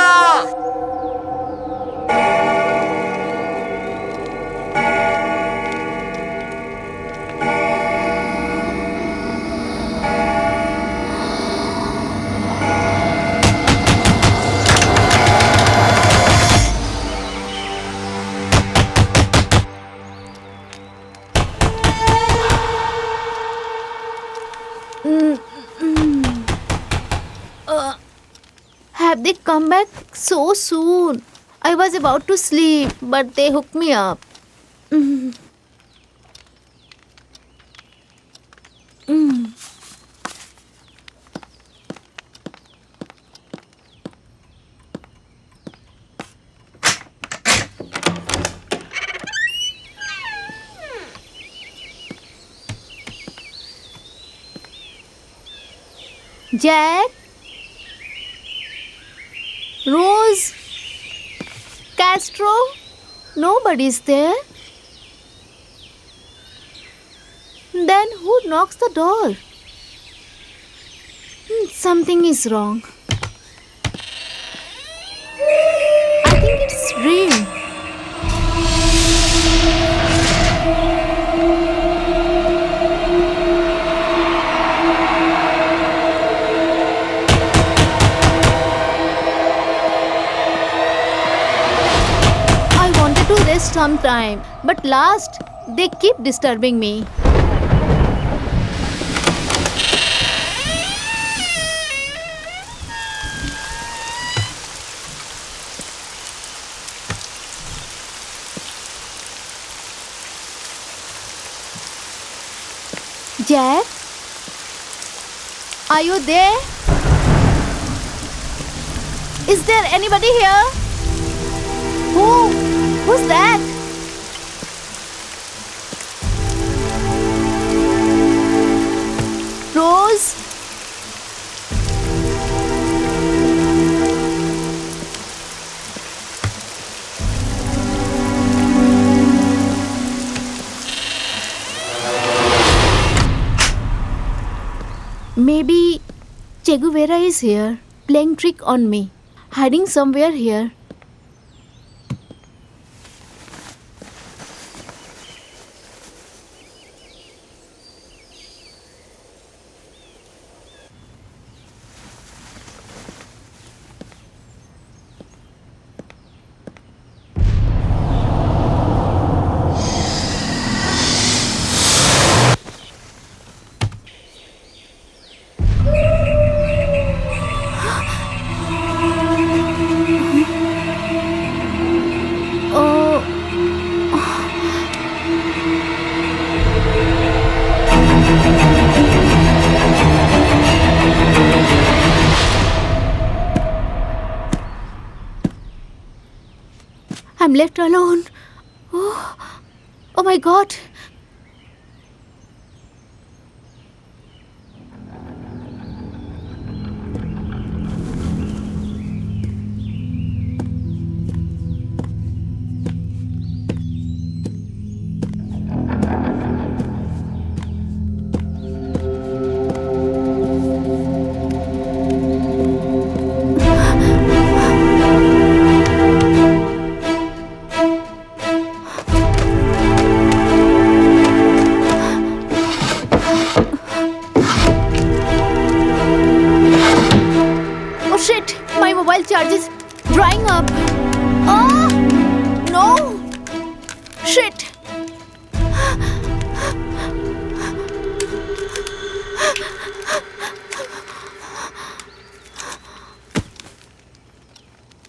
Have they come back so soon? I was about to sleep, but they hooked me up. Jack? Rose? Castro? Nobody's there. Then who knocks the door? Something is wrong. I think it's rain. rest sometime. But last, they keep disturbing me. Jack? Are you there? Is there anybody here? Who's that? Rose? Maybe Che Guevara is here, playing trick on me, hiding somewhere here. I'm left alone. Oh my God. Charge is drying up. Oh no! Shit!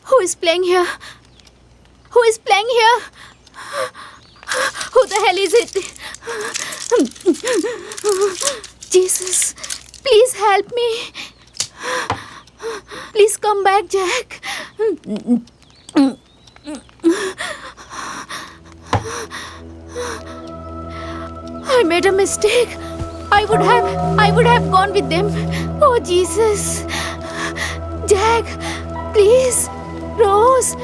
Who is playing here? Who is playing here? Who the hell is it? Jesus, please help me. Please come back, Jack. I made a mistake. I would have gone with them. Oh, Jesus. Jack, please. Rose,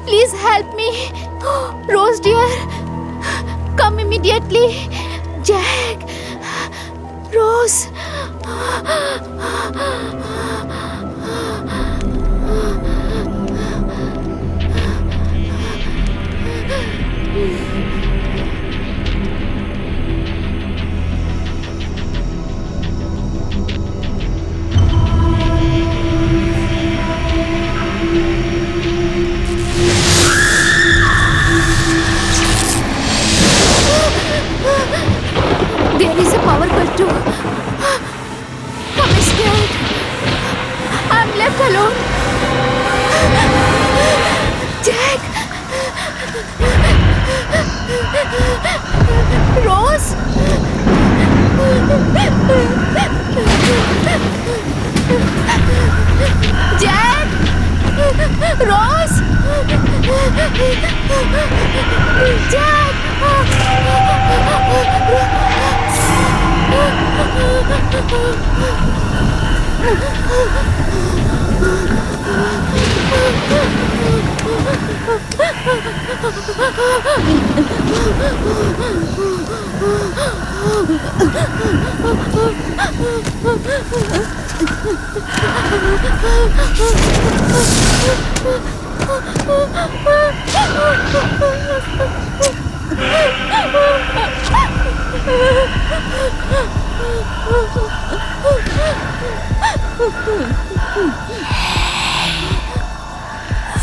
please help me. Rose, dear, come immediately. Jack, Rose. There is a power cut too. I'm scared. I'm left alone. Jack! Rose? Jack! Rose? Jack!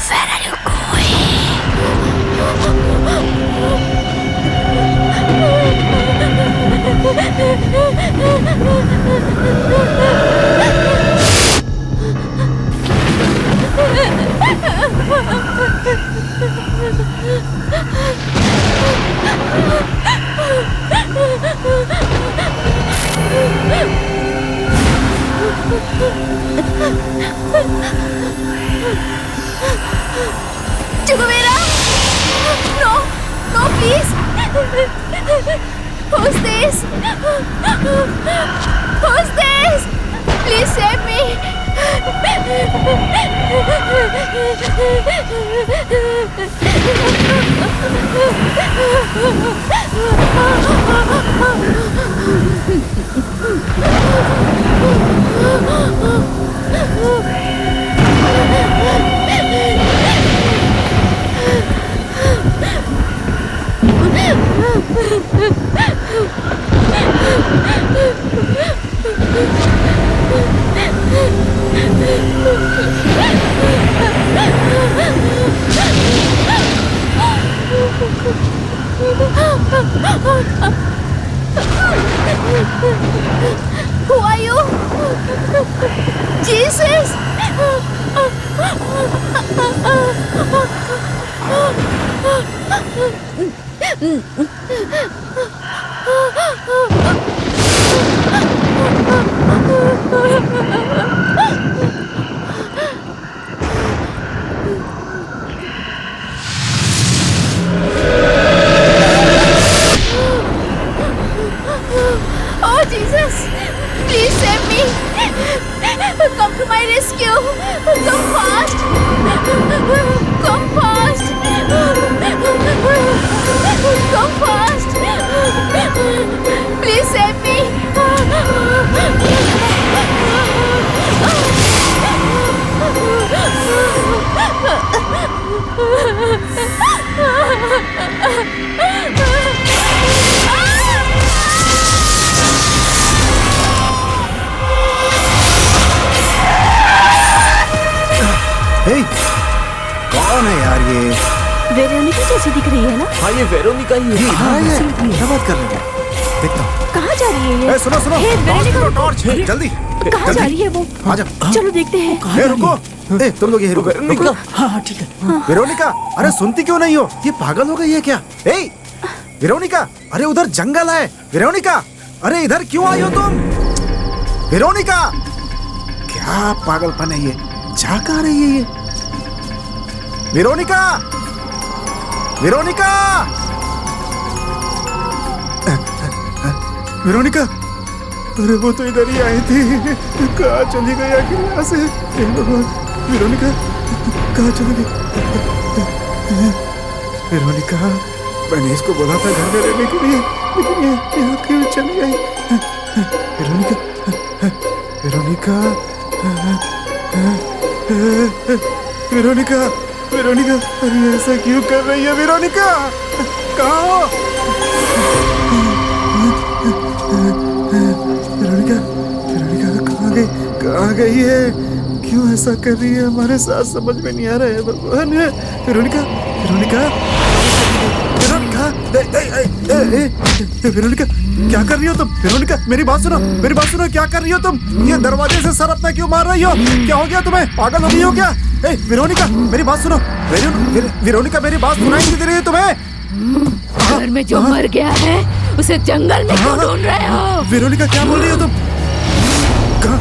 Where are you going? Chuguvera! No! No, please! Who's this? Who's this? Please save me! Who are you? Jesus! Oh, Jesus! Please save me! Come to my rescue! Come fast! Come fast! Come fast! Please save me! हे, कौन है यार ये? Veronica जैसी दिख रही है ना? हाँ ये वेरोनिका ही है। हाँ ये क्या बात कर रहे हैं? देखता हूँ। कहाँ जा रही है ये? सुनो सुनो, हे, वेरोनिका, टॉर्च जल्दी। कहाँ जा रही है वो? आजा। चलो देखते हैं। ए रुको, ए तुम लोग ये रुको। वेरोनिका। हाँ ठीक है। वेरोनिका, अरे सुनती क्यों नहीं हो? ये पागल हो गई है क्या? ए वेरोनिका, अरे उधर जंगल है। वेरोनिका, अरे इधर क्यों आई हो तुम? वेरोनिका, क्या पागलपन है ये? जा कहाँ रही है ये? वेरोनिका, वेरोनिका, वेरोनिका, अरे वो तो इधर ही आई थी। कहाँ चली गई आखिर यहाँ से? हे भगवान, वेरोनिका कहाँ चली गई? वेरोनिका, मैंने इसको बोला था घर में रहने के लिए, लेकिन ये यहाँ क्यों चली गई? वेरोनिका, वेरोनिका, वेरोनिका, वेरोनिका, अरे ऐसा क्यों कर रही है वेरोनिका? कहाँ हो? वेरोनिका, वेरोनिका कहाँ गई? कहाँ गई है? क्यों ऐसा कर रही है हमारे साथ? समझ में नहीं आ रहा है भगवान। वेरोनिका, वेरोनिका, वेरोनिका, वेरोनिका, क्या कर रही हो तुम? वेरोनिका, मेरी बात सुनो, मेरी बात सुनो, क्या कर रही हो तुम? ये दरवाजे से सर अपना क्यों मार रही हो? क्या हो गया तुम्हें? पागल हो गई हो क्या? वेरोनिका, मेरी बात सुनो। वेरोनिका, मेरी बात सुनाई नहीं दे रही है तुम्हें? घर में जो मर गया है उसे जंगल में क्यों ढूंढ रहे हो? वेरोनिका, क्या बोल रही हो तुम? कहाँ?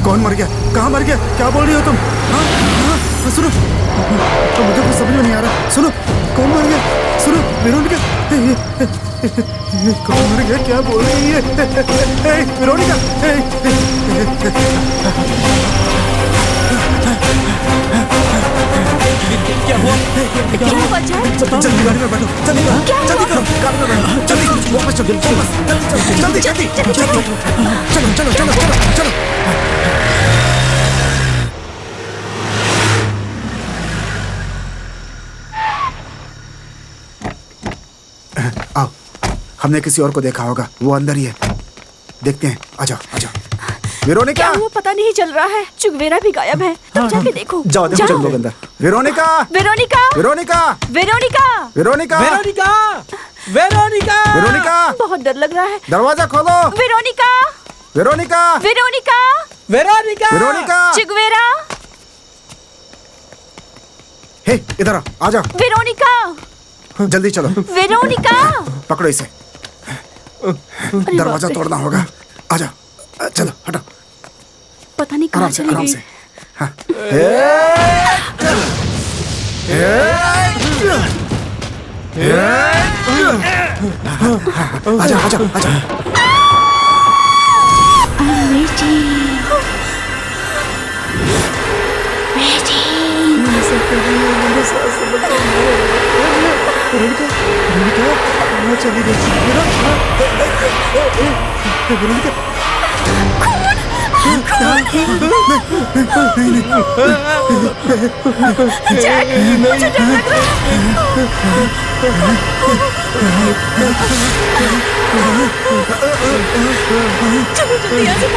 कौन मर गया? कहाँ मर गया? क्या बोल रही हो तुम? हाँ, हाँ, सुनो, तो मुझे कुछ समझ में नहीं आ रहा। सुनो, कौन मर गया? सुनो, वेरोनिका, कौन मर गया? क्या बोल रही है? वेरोनिका, क्या हुआ? क्या हुआ जान? जल्दी गाड़ी में बैठो, जल्दी जल्दी करो, गाड़ी में बैठो, जल्दी वापस चलो, जल्दी जल्दी जल्दी, चलो चलो चलो चलो चलो। आओ, हमने किसी और को देखा होगा, वो अंदर ही है। देखते हैं, आ जाओ आ जाओ। वेरोनिका, क्या हुआ पता नहीं चल रहा है। चुगवेरा भी गायब है। तुम जाके देखो। जाओ देखो तुम लोग अंदर। Veronica, Veronica, Veronica, Veronica, Veronica, Veronica, Veronica, Veronica, बहुत डर लग रहा है। दरवाजा खोलो। Veronica, Veronica, Veronica, Veronica, Veronica, चुगवेरा, हे इधर आ जा। वेरोनिका, जल्दी चलो। वेरोनिका, पकड़ो इसे। दरवाजा तोड़ना होगा। आजा, चलो हटो। पता नहीं आराम कहाँ से, चली आराम गई। से। हाँ। आजा, आजा, आजा। जैक, मुझे डर लग रहा है। चलो जल्दी यहाँ से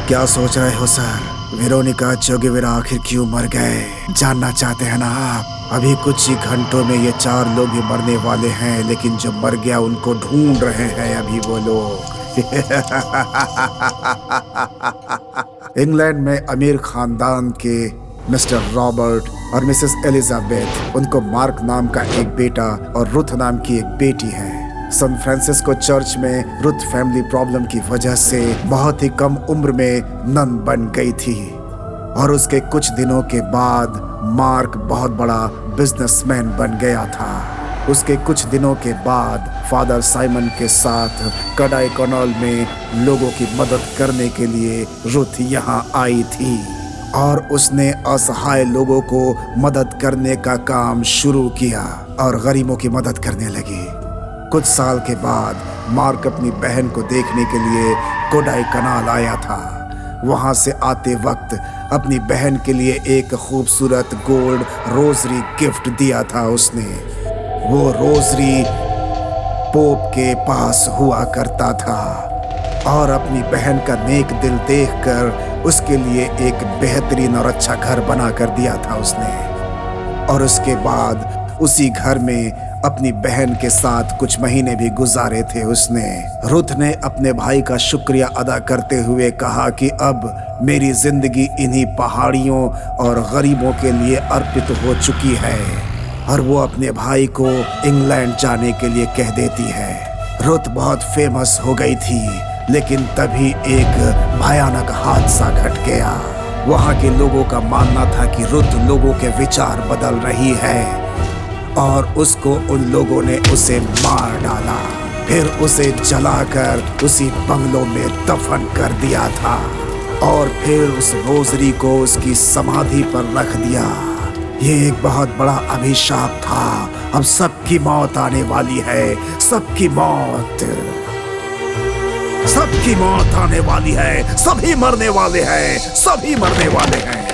क्या सोच रहे हो सर? वेरोनिका चोगेवेरा आखिर क्यों मर गए जानना चाहते हैं ना आप? अभी कुछ ही घंटों में ये 4 लोग भी मरने वाले हैं, लेकिन जो मर गया उनको ढूंढ रहे हैं अभी वो लोग। इंग्लैंड में अमीर खानदान के मिस्टर रॉबर्ट और मिसेस एलिजाबेथ, उनको मार्क नाम का एक बेटा और रुथ नाम की एक बेटी है। सैन फ्रांसिस्को चर्च में रुथ फैमिली प्रॉब्लम की वजह से बहुत ही कम उम्र में नन बन गई थी और उसके कुछ दिनों के बाद मार्क बहुत बड़ा बिजनेसमैन बन गया था। उसके कुछ दिनों के बाद फादर साइमन के साथ कडाई कनाल में लोगों की मदद करने के लिए रुथ यहाँ आई थी और उसने असहाय लोगों को मदद करने का काम शुरू किया और गरीबों की मदद करने लगी। कुछ साल के बाद मार्क अपनी बहन को देखने के लिए कोडाई कनाल आया था। वहां से आते वक्त अपनी बहन के लिए एक खूबसूरत गोल्ड रोजरी गिफ्ट दिया था उसने। वो रोजरी पोप के पास हुआ करता था और अपनी बहन का नेक दिल देखकर उसके लिए एक बेहतरीन और अच्छा घर बना कर दिया था उसने। और उसके बाद उसी घर में अपनी बहन के साथ कुछ महीने भी गुजारे थे उसने। रुथ ने अपने भाई का शुक्रिया अदा करते हुए कहा कि अब मेरी जिंदगी इन्हीं पहाड़ियों और गरीबों के लिए अर्पित हो चुकी है और वो अपने भाई को इंग्लैंड जाने के लिए कह देती है। रुथ बहुत फेमस हो गई थी, लेकिन तभी एक भयानक हादसा घट गया। वहाँ के लोगों का मानना था कि रुथ लोगों के विचार बदल रही है और उसको उन लोगों ने उसे मार डाला, फिर उसे जलाकर उसी बंगलों में दफन कर दिया था और फिर उस रोजरी को उसकी समाधि पर रख दिया। ये एक बहुत बड़ा अभिशाप था। अब सबकी मौत आने वाली है, सबकी मौत, सबकी मौत आने वाली है, सभी मरने वाले हैं, सभी मरने वाले हैं।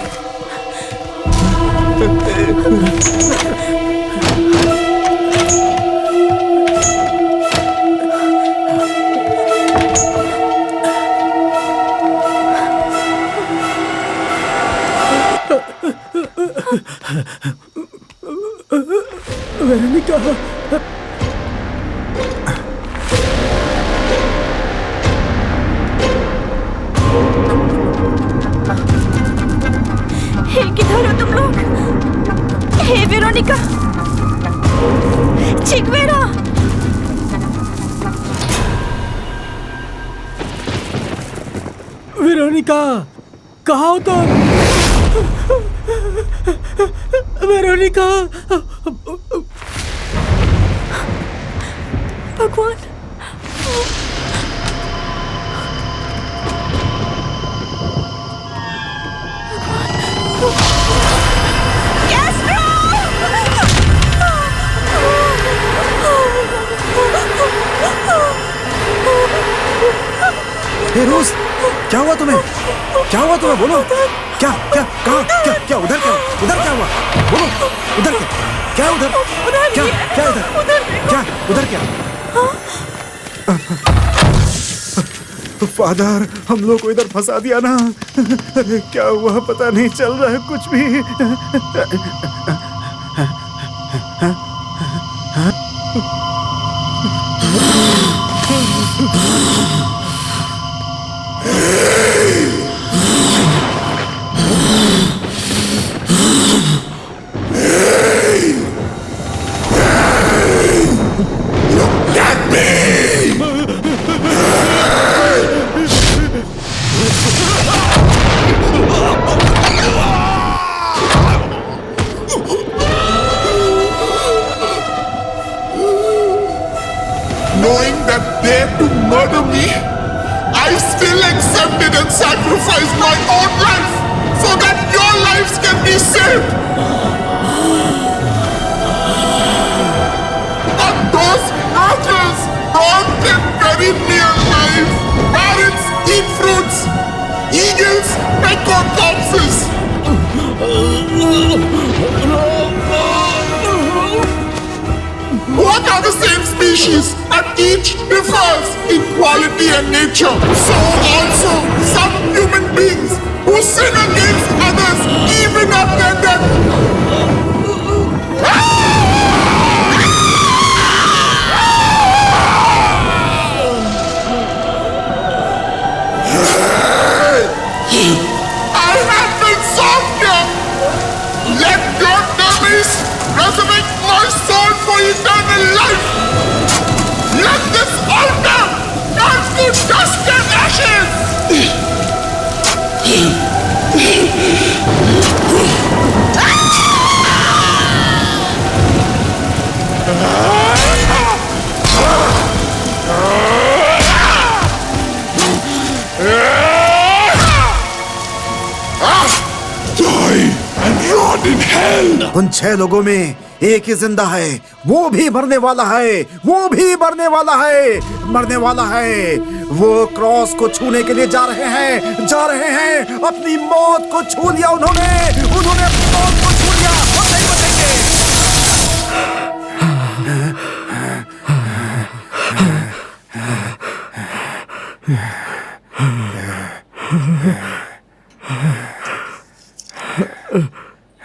वेरोनिका, हे किधर हो तुम लोग? हे वेरोनिका, चिगवेरा, वेरोनिका, कहाँ हो तुम? वेरोनिका, भगवान, हे रोज, क्या हुआ तुम्हें? क्या हुआ तुम्हें? बोलो, क्या क्या कहाँ क्या क्या उधर क्या हुआ बोलो उधर क्या उधर क्या क्या उधर क्या फादर हम लोग को इधर फंसा दिया ना। अरे क्या हुआ पता नहीं चल रहा है कुछ भी। Knowing that they're to murder me, I still accepted and sacrificed my own life so that your lives can be saved. But those rotters brought them very near life. Parrots eat fruits. Eagles peck on corpses. What are the same species, but each differs in quality and nature. So also some human beings who sin against others even after death. I have been softened. Let your memories resurrect my soul for eternal life. Let this altar turn to dust and ashes. Die and rot in hell. उन 6 लोगों में एक ही जिंदा है, वो भी मरने वाला है, वो भी मरने वाला है, मरने वाला है। वो क्रॉस को छूने के लिए जा रहे हैं, अपनी मौत को छू लिया उन्होंने अपनी मौत को छू लिया, हम नहीं बचेंगे।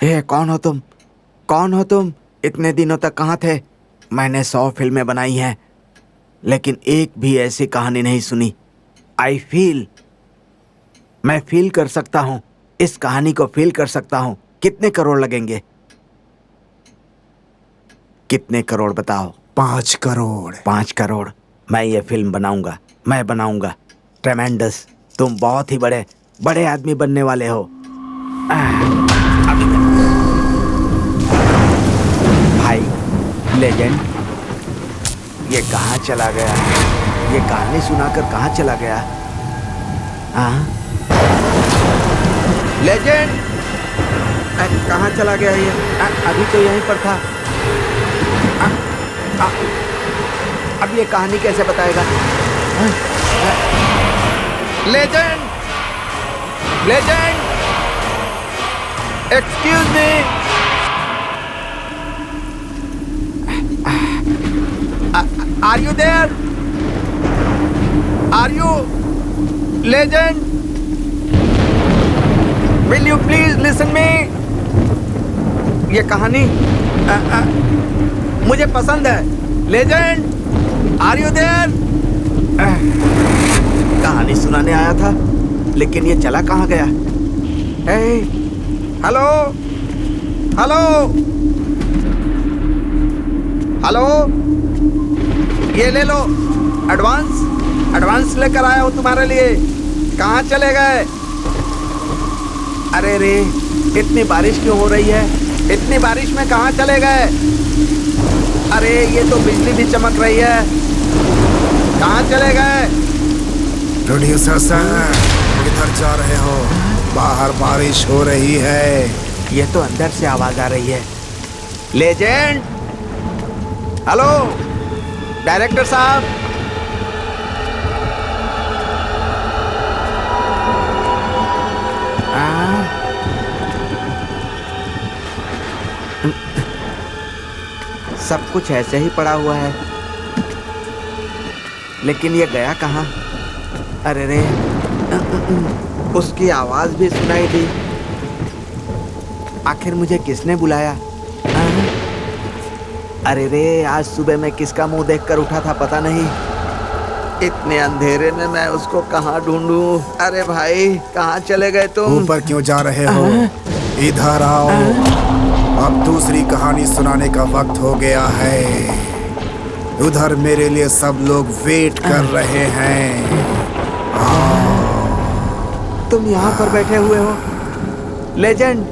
ए, कौन हो तुम? कौन हो तुम? इतने दिनों तक कहाँ थे? मैंने 100 फिल्में बनाई हैं, लेकिन एक भी ऐसी कहानी नहीं सुनी। मैं फील कर सकता हूँ, इस कहानी को फील कर सकता हूँ। कितने करोड़ लगेंगे? कितने करोड़ बताओ? 5 करोड़। 5 करोड़। मैं ये फिल्म बनाऊंगा, मैं बनाऊंगा। ट्रेमेंडस, तुम बहुत ही बड़े आदमी बनने वाले हो। भाई लेजेंड, ये कहाँ चला गया? ये कहानी सुनाकर कहाँ चला गया? लेजेंड, कहाँ चला गया ये? अभी तो यहीं पर था। अब ये कहानी कैसे बताएगा? Legend, excuse me. Are you there? Are you legend? Will you please listen me? ये कहानी मुझे पसंद है। Legend, are you there? कहानी सुनाने आया था, लेकिन ये चला कहाँ गया? Hey, hello, hello, hello. ये ले लो, एडवांस लेकर आया हूँ तुम्हारे लिए। कहाँ चले गए? अरे रे, इतनी बारिश क्यों हो रही है? इतनी बारिश में कहाँ चले गए? अरे ये तो बिजली भी चमक रही है। कहाँ चले गए? प्रोड्यूसर साहब, किधर जा रहे हो? बाहर बारिश हो रही है। ये तो अंदर से आवाज आ रही है। लेजेंड, हेलो डायरेक्टर साहब। सब कुछ ऐसे ही पड़ा हुआ है, लेकिन ये गया कहाँ? अरे रे, उसकी आवाज भी सुनाई दी। आखिर मुझे किसने बुलाया? अरे रे, आज सुबह मैं किसका मुंह देखकर उठा था पता नहीं। इतने अंधेरे में मैं उसको कहाँ ढूंढूं? अरे भाई, कहाँ चले गए तुम? ऊपर क्यों जा रहे हो? इधर आओ, अब दूसरी कहानी सुनाने का वक्त हो गया है। उधर मेरे लिए सब लोग वेट कर रहे हैं। तुम यहाँ पर बैठे हुए हो लेजेंड?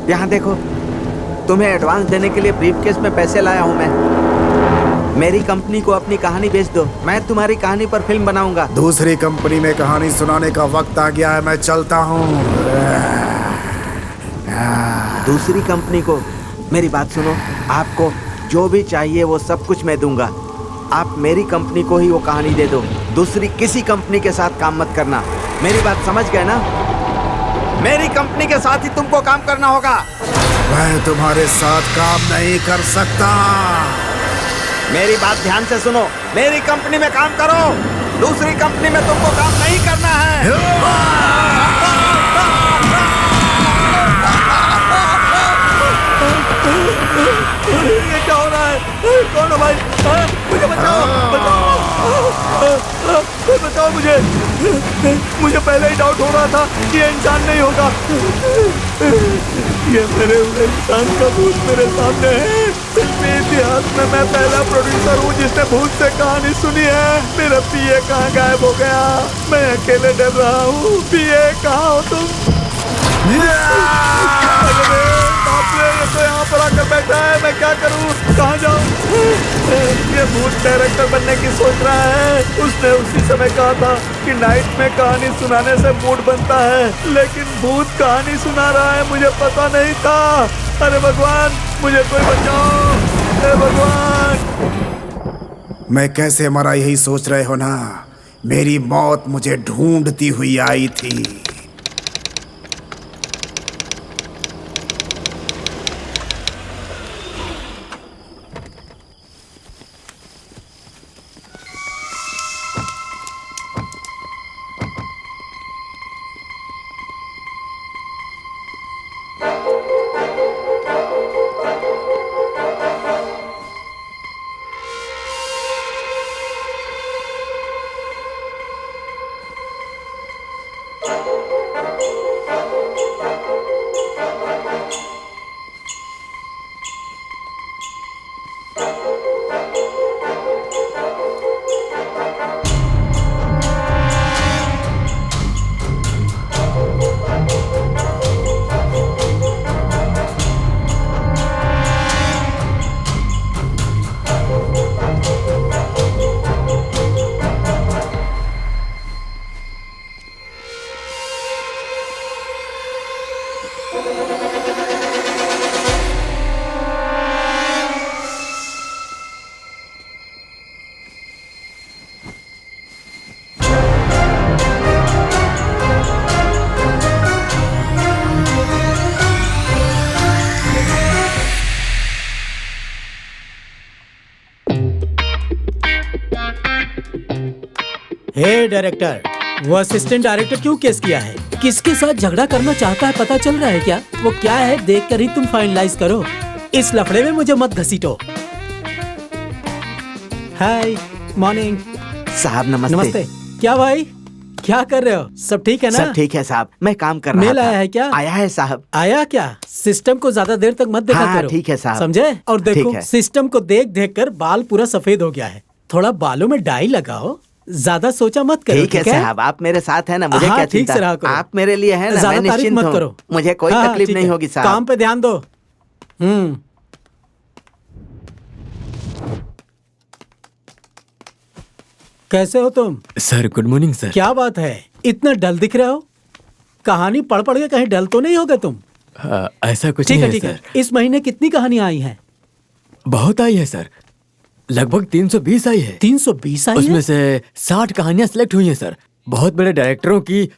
यहाँ देखो, तुम्हें एडवांस देने के लिए ब्रीफकेस में पैसे लाया हूँ मैं। मेरी कंपनी को अपनी कहानी बेच दो, मैं तुम्हारी कहानी पर फिल्म बनाऊंगा। दूसरी कंपनी में कहानी सुनाने का वक्त आ गया है, मैं चलता हूँ। दूसरी कंपनी को? मेरी बात सुनो, आपको जो भी चाहिए वो सब कुछ मैं दूंगा। आप मेरी कंपनी को ही वो कहानी दे दो, दूसरी किसी कंपनी के साथ काम मत करना। मेरी बात समझ गए ना? मेरी कंपनी के साथ ही तुमको काम करना होगा। मैं तुम्हारे साथ काम नहीं कर सकता। मेरी बात ध्यान से सुनो, मेरी कंपनी में काम करो, दूसरी कंपनी में तुमको काम नहीं करना है। ये क्या हो रहा है? कौन हो भाई? मुझे बचाओ, बचाओ मुझे। मुझे पहले ही डाउट हो रहा था कि ये इंसान नहीं होगा। ये मेरे हुए इंसान का भूत मेरे सामने है। फिल्मी इतिहास में मैं पहला प्रोड्यूसर हूँ जिसने भूत से कहानी सुनी है। मेरा पीए कहाँ गायब हो गया? मैं अकेले डर रहा हूँ। पीए कहाँ हो तुम? ये तो यहाँ पर आकर बैठा है, मैं क्या करूँ? कहाँ जाऊँ? ये भूत डायरेक्टर बनने की सोच रहा है। उसने उसी समय कहा था कि नाइट में कहानी सुनाने से मूड बनता है, लेकिन भूत कहानी सुना रहा है, मुझे पता नहीं था। अरे भगवान, मुझे कोई बचाओ। अरे भगवान। मैं कैसे मरा यही सोच रहे हो ना? मेरी मौत मुझे ढूंढती हुई आई थी। हे डायरेक्टर, वो असिस्टेंट डायरेक्टर क्यों केस किया है? किसके साथ झगड़ा करना चाहता है पता चल रहा है क्या? वो क्या है देख कर ही तुम फाइनलाइज करो। इस लफड़े में मुझे मत घसीटो। हाय, मॉर्निंग साहब नमस्ते। नमस्ते। क्या भाई, क्या कर रहे हो? सब ठीक है ना? सब ठीक है साहब, मैं काम कर रहा था। मेल आया है क्या? आया है साहब। आया क्या? सिस्टम को ज्यादा देर तक मत देखा हाँ, करो। ठीक है साहब। समझे? और देखो, ठीक है। सिस्टम को देख देख कर बाल पूरा सफेद हो गया है। थोड़ा बालों में डाई लगाओ, ज्यादा सोचा मत करो। ठीक है साहब, आप मेरे साथ हैं ना, मुझे हाँ, क्या ठीक चिंता? से रहा करो। आप मेरे लिए हैं ना, ज्यादा मैं तारीफ निश्चिंत मत हूँ। करो। मुझे कोई हाँ, तकलीफ ठीक नहीं है। होगी साहब। काम पे ध्यान दो। कैसे हो तुम? Sir good morning sir. क्या बात है, इतना डल दिख रहे हो? कहानी पढ़ पढ़ के कहीं डल तो नहीं होगे तुम? ऐसा कुछ ठीक नहीं है, है ठीक है। सर। इस महीने कितनी कहानियां आई हैं? बहुत आई है सर, लगभग 320 आई है। 320 आई उसमें है? से 60 कहानियां सिलेक्ट हुई हैं सर। बहुत बड़े डायरेक्टरों की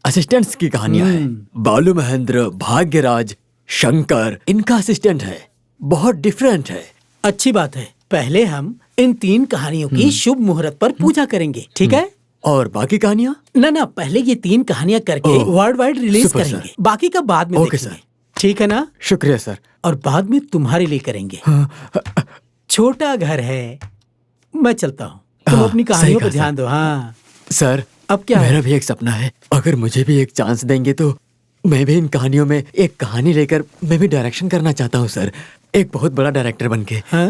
असिस्टेंट्स की कहानियां हैं। बालू महेंद्र, भाग्यराज, शंकर इनका असिस्टेंट है, बहुत डिफरेंट है। अच्छी बात है, पहले हम इन 3 कहानियों की शुभ मुहूर्त पर पूजा करेंगे, ठीक है? और बाकी कहानियाँ? ना पहले ये 3 कहानियां करके वर्ल्ड वाइड रिलीज सुपर करेंगे, सर। बाकी का बाद में ओके देखेंगे, सर। ठीक है ना? शुक्रिया सर। और बाद में तुम्हारे लिए करेंगे। छोटा घर है, मैं चलता हूँ, तुम हाँ, अपनी सही कहानियों कहा पर ध्यान दो। हाँ सर, अब क्या है? मेरा भी एक सपना है, अगर मुझे भी एक चांस देंगे तो मैं भी इन कहानियों में एक कहानी लेकर मैं भी डायरेक्शन करना चाहता हूँ सर, एक बहुत बड़ा डायरेक्टर बनके। हाँ?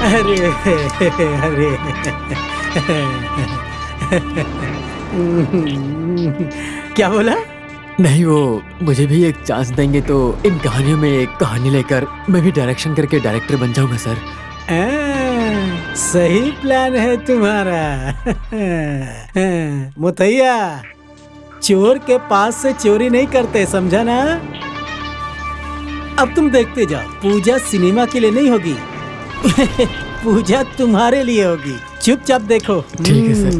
अरे अरे क्या बोला? नहीं, वो मुझे भी एक चांस देंगे तो इन कहानियों में एक कहानी लेकर मैं भी डायरेक्शन करके डायरेक्टर बन जाऊंगा सर। सही प्लान है तुम्हारा। मुतैया, चोर के पास से चोरी नहीं करते, समझा ना? अब तुम देखते जाओ, पूजा सिनेमा के लिए नहीं होगी। पूजा तुम्हारे लिए होगी, चुपचाप देखो। ठीक है सर।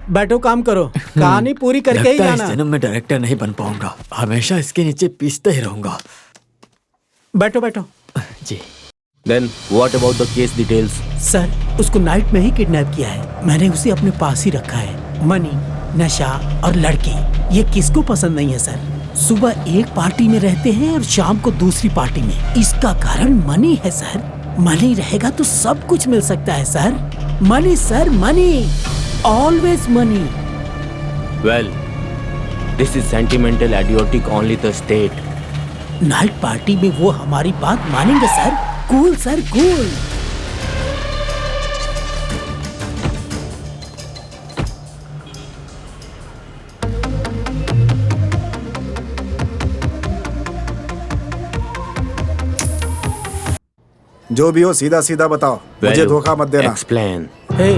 बैठो, काम करो, कहानी पूरी करके ही लगता है इस जाना। जन्म में डायरेक्टर नहीं बन पाऊंगा, हमेशा इसके नीचे पीसते ही रहूंगा। बैठो बैठो। जी। Then what about the case details? Sir, उसको नाइट में ही किडनैप किया है, मैंने उसे अपने पास ही रखा है। मनी, नशा और लड़की, ये किसको पसंद नहीं है सर? सुबह एक पार्टी में रहते हैं और शाम को दूसरी पार्टी में। इसका कारण मनी है सर। मनी रहेगा तो सब कुछ मिल सकता है sir. Money sir, money, always money. Well, this is sentimental idiotic only the state. Night party में वो हमारी बात मानेंगे सर। Cool sir, cool. जो भी हो सीधा सीधा बताओ, मुझे Well, धोखा मत देना। Explain. हे,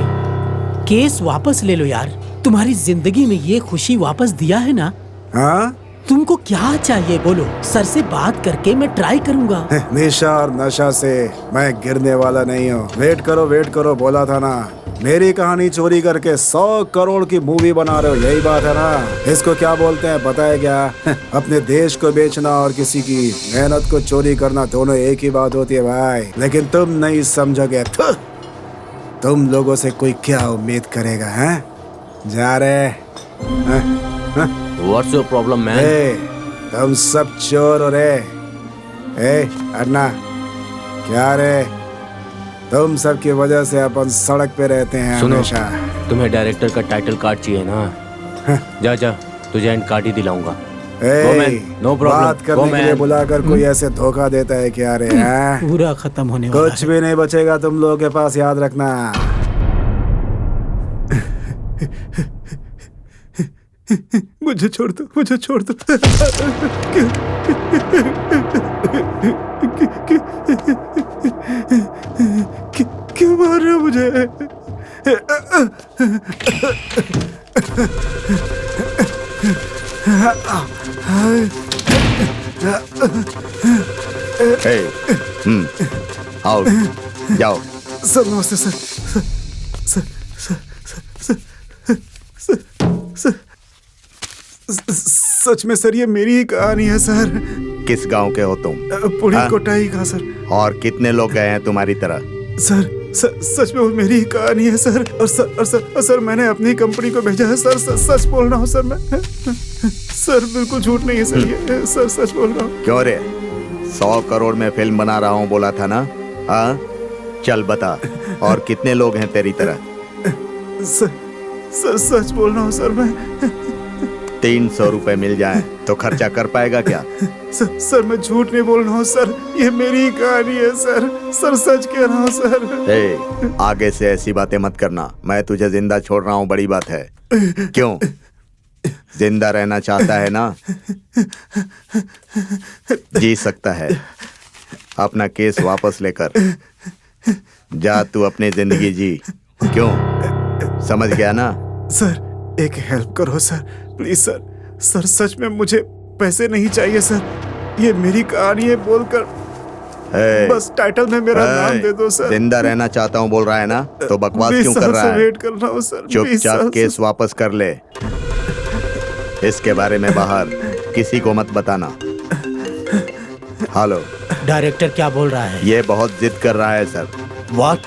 केस वापस ले लो यार। तुम्हारी जिंदगी में ये खुशी वापस दिया है ना? हाँ? तुमको क्या चाहिए बोलो, सर से बात करके मैं ट्राई करूंगा। निशा और नशा से मैं गिरने वाला नहीं हूँ। वेट करो, बोला था ना। मेरी कहानी चोरी करके 100 करोड़ की मूवी बना रहे हो, यही बात है ना? इसको क्या बोलते हैं पता है क्या? अपने देश को बेचना और किसी की मेहनत को चोरी करना, दोनों एक ही बात होती है भाई। लेकिन तुम नहीं समझोगे। तुम लोगों से कोई क्या उम्मीद करेगा? हैं? जा रहे What's your problem, man? तुम सब चोर हो रे। अन्ना, क्या रे? तुम सब की वजह से अपन सड़क पे रहते हैं सुनो, हमेशा। तुम्हें डायरेक्टर का टाइटल कार्ड चाहिए ना? जा तुझे एंड कार्ड ही दिलाऊंगा। Go, man. No problem. बात करने Go, के लिए man. बुलाकर कोई ऐसे धोखा देता है क्या रे? हैं? पूरा खत्म होने वाला कुछ है। भी नहीं बचेगा तुम लोगों के पास, याद रखना। मुझे छोड़ दो, मुझे छोड़ दो। क्यों मार रहे हो मुझे? Hey, आओ, जाओ। सर नमस्ते सर। सच में सर, ये मेरी ही कहानी है सर। किस गांव के हो तुम? पुड़ी हाँ? कोटाई का सर। और कितने लोग गए हैं तुम्हारी तरह? सर सच में वो मेरी ही कहानी है सर। और सर मैंने अपनी कंपनी को भेजा है सर। सच बोल रहा हूँ सर मैं। सर बिल्कुल झूठ नहीं है सर, ये सर सच बोल रहा हूँ। क्यों रे? 100 करोड़ में फिल्म बना रहा हूँ बोला था ना? हाँ, चल बता, और कितने लोग हैं तेरी तरह? सच बोल रहा हूँ सर मैं। 300 रुपए मिल जाए तो खर्चा कर पाएगा क्या? सर मैं झूठ नहीं बोल रहा हूँ सर, ये मेरी ही कहानी है सर। सर सच कह रहा हूँ सर। आगे से ऐसी बातें मत करना, मैं तुझे जिंदा छोड़ रहा हूँ, बड़ी बात है। क्यों? जिंदा रहना चाहता है ना? जी सकता है। अपना केस वापस लेकर जा, तू अपनी जिंदगी जी। क्यों? समझ गया ना? सर एक हेल्प करो सर, प्लीज सर। सर सच में मुझे पैसे नहीं चाहिए सर, ये मेरी कहानी है बोलकर बस टाइटल में मेरा नाम दे दो सर। जिंदा रहना चाहता हूँ बोल रहा है ना, तो बकवास क्यों कर रहा है? वेट कर रहा हूँ सर। चुपचाप केस वापस कर ले। इसके बारे में बाहर किसी को मत बताना। हेलो, डायरेक्टर क्या बोल रहा है? ये बहुत जिद कर रहा है सर। व्हाट?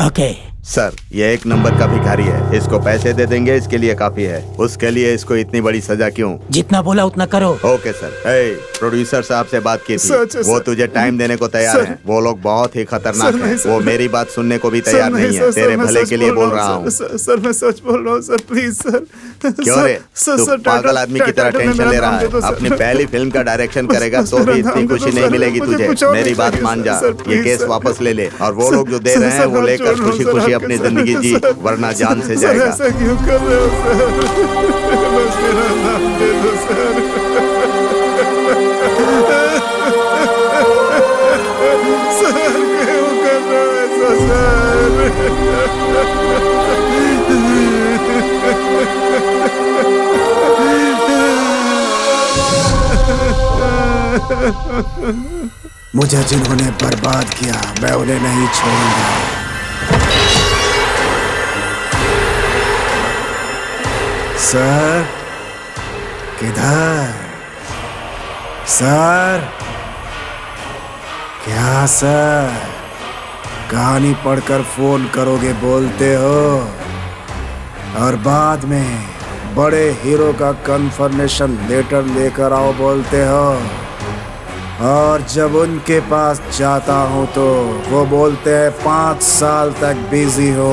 ओके सर, ये एक नंबर का भिखारी है। इसको पैसे दे देंगे, इसके लिए काफी है। उसके लिए इसको इतनी बड़ी सजा क्यों? जितना बोला उतना करो। Okay sir. प्रोड्यूसर साहब से बात की थी, सच है, वो सर। तुझे टाइम देने को तैयार हैं। वो लोग बहुत ही खतरनाक हैं। वो मेरी बात सुनने को भी तैयार नहीं है। तेरे भले के लिए बोल रहा हूँ। सर मैं सच बोल रहा हूँ सर, प्लीज सर। क्यों रे? तू पागल आदमी की तरह टेंशन ले रहा है। अपनी पहली फिल्म का डायरेक्शन करेगा तो भी इतनी खुशी नहीं मिलेगी तुझे। मेरी बात मान जा, ये केस वापस ले ले और वो लोग जो दे रहे हैं वो लेकर खुशी खुशी अपनी जिंदगी जी, वरना जान से जाएगा। ऐसा क्यों कर रहे हो सर? बस मेरा नाम दे दो सर। सर क्यों कर रहे हो ऐसा सर? मुझे जिन्होंने बर्बाद किया मैं उन्हें नहीं छोड़ूंगा। सर किधर? सर क्या सर? कहानी पढ़कर फोन करोगे बोलते हो और बाद में बड़े हीरो का कंफर्मेशन लेटर लेकर आओ बोलते हो, और जब उनके पास जाता हूँ तो वो बोलते हैं 5 साल तक बिजी हो।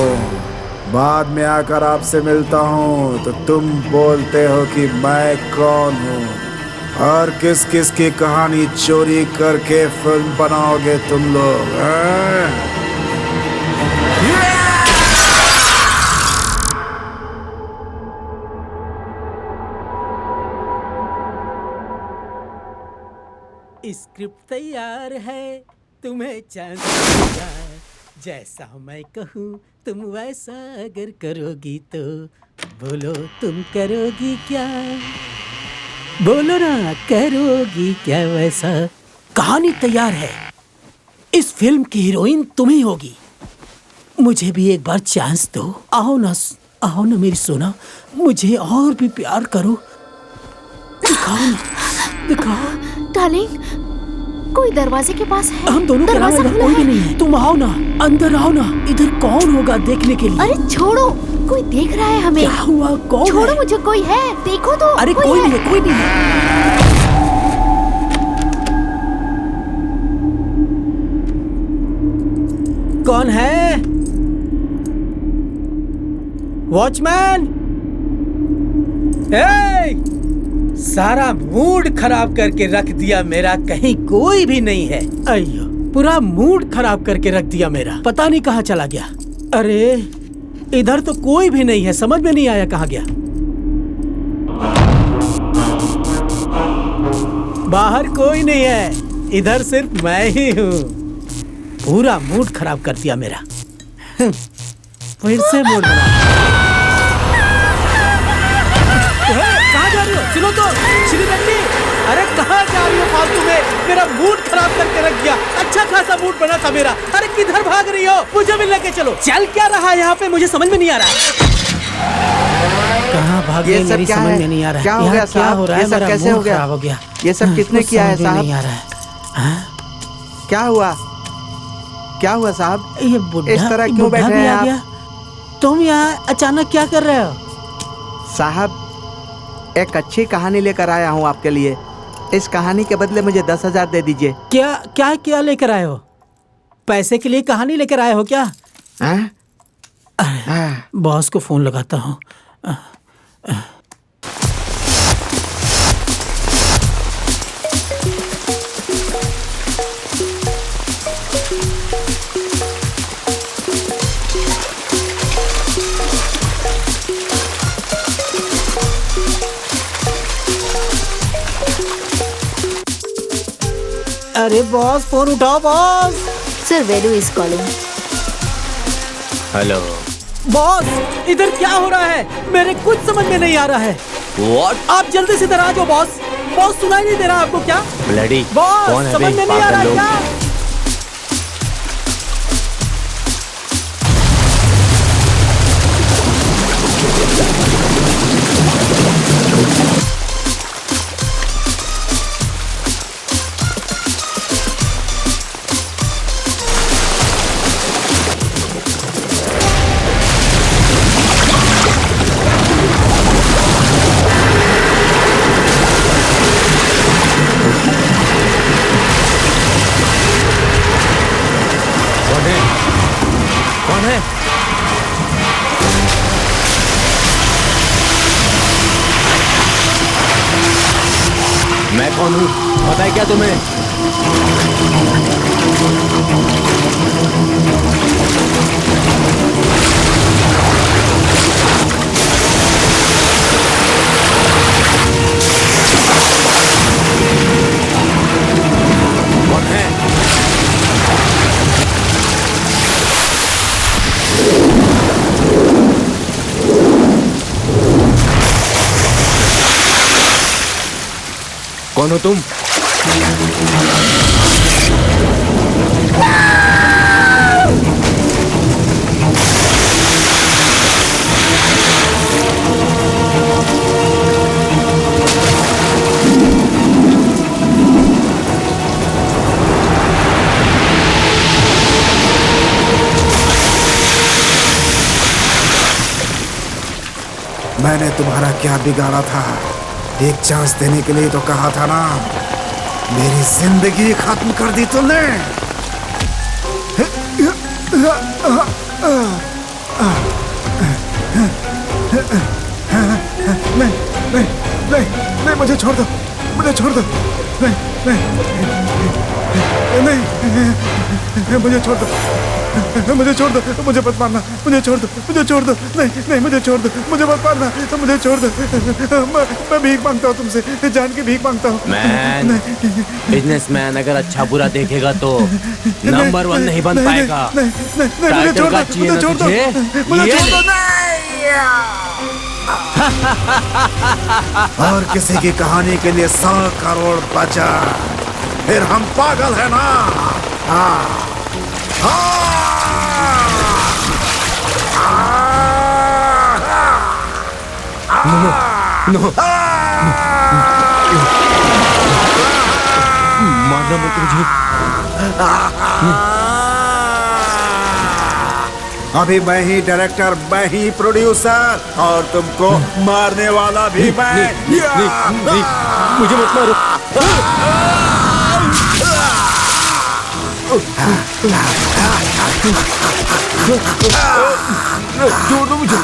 बाद में आकर आपसे मिलता हूँ तो तुम बोलते हो कि मैं कौन हूँ और किस किस की कहानी चोरी करके फिल्म बनाओगे तुम लोग, हैं? स्क्रिप्ट तैयार है, तुम्हें चांस मिलेगा। जैसा मैं कहूँ तुम वैसा अगर करोगी तो बोलो तुम करोगी क्या? बोलो ना, करोगी क्या वैसा? कहानी तैयार है, इस फिल्म की हीरोइन तुम ही होगी। मुझे भी एक बार चांस दो। आओ ना मेरी सोना, मुझे और भी प्यार करो। दिखाओ ना, दिखाओ। डार्लिंग, कोई दरवाजे के पास है? हम दोनों के अलावा इधर कोई भी नहीं है। तुम आओ ना, अंदर आओ ना। इधर कौन होगा देखने के लिए? अरे छोड़ो, कोई देख रहा है हमें। क्या हुआ? कौन छोड़ो है? मुझे, कोई है, देखो तो। अरे कोई नहीं है, कोई नहीं है। कौन है? वॉचमैन! सारा मूड खराब करके रख दिया मेरा, कहीं कोई भी नहीं है। अयो, पूरा मूड खराब करके रख दिया मेरा, पता नहीं कहाँ चला गया। अरे इधर तो कोई भी नहीं है, समझ में नहीं आया कहाँ गया। बाहर कोई नहीं है, इधर सिर्फ मैं ही हूँ। पूरा मूड खराब कर दिया मेरा। फिर से मूड बना। कहाँ जा रही हो? सुनो तो श्रीमती, अरे कहाँ जा रही हो फालतू में? मेरा मूड खराब करके रख दिया। अच्छा खासा मूड बना था मेरा। अरे किधर भाग रही हो? मुझे भी लेके चलो। चल क्या रहा है यहाँ पे, मुझे समझ में नहीं आ रहा। कहाँ भाग गई मेरी, समझ में नहीं आ रहा। क्या हो गया साहब? क्या हो रहा है? मेरा कैसे हो मूड गया? खराब हो गया। ये सब किसने किया है साहब? नहीं आ रहा है। क्या हुआ? क्या हुआ साहब? ये बुढ़ा इस तरह क्यों बैठे हैं आप? तुम यहाँ अचानक क्या कर रहे हो? साहब, एक अच्छी कहानी लेकर आया हूँ आपके लिए। इस कहानी के बदले मुझे 10,000 दे दीजिए। क्या क्या क्या लेकर आए हो? पैसे के लिए कहानी लेकर आए हो क्या? बॉस को फोन लगाता हूँ। अरे बॉस, फोन उठाओ boss. Sir, Velu is calling. Hello boss, इधर क्या हो रहा है? मेरे कुछ समझ में नहीं आ रहा है। व्हाट? आप जल्दी से इधर आ जाओ बॉस। बॉस, सुनाई नहीं दे रहा आपको क्या? ब्लडी बॉस, कौन है समझ बे? में नहीं आ रहा पागल लोग। क्या? कौन हूँ पता है क्या तुम्हें? कौन है? कौन हो तुम? मैंने तुम्हारा क्या बिगाड़ा था? एक चांस देने के लिए तो कहा था ना। मेरी जिंदगी खत्म कर दी तुमने। नहीं नहीं नहीं नहीं, मुझे छोड़ दो, मुझे छोड़ दो। नहीं नहीं नहीं, मुझे छोड़ दो, मुझे छोड़ दो, मुझे मत मारना, मुझे छोड़ दो, मुझे छोड़ दो। नहीं नहीं, मुझे छोड़ दो, मुझे मत मारना, मुझे छोड़ दो। मैं भीख मांगता हूँ तुमसे, जान की भीख मांगता हूँ। मैन, बिजनेसमैन अगर अच्छा बुरा देखेगा तो नंबर 1 नहीं बन पाएगा। नहीं नहीं नहीं, मुझे छोड़ दो, मुझे छोड़ दो, मुझे छोड़ दो। और किसी की कहानी के लिए 100 करोड़ बचा, फिर हम पागल है ना? हाँ मारना मत मुझे। अभी मैं ही डायरेक्टर, मैं ही प्रोड्यूसर, और तुमको मारने वाला भी मैं। नहीं, मुझे मत मारो। छोड़ दो मुझे।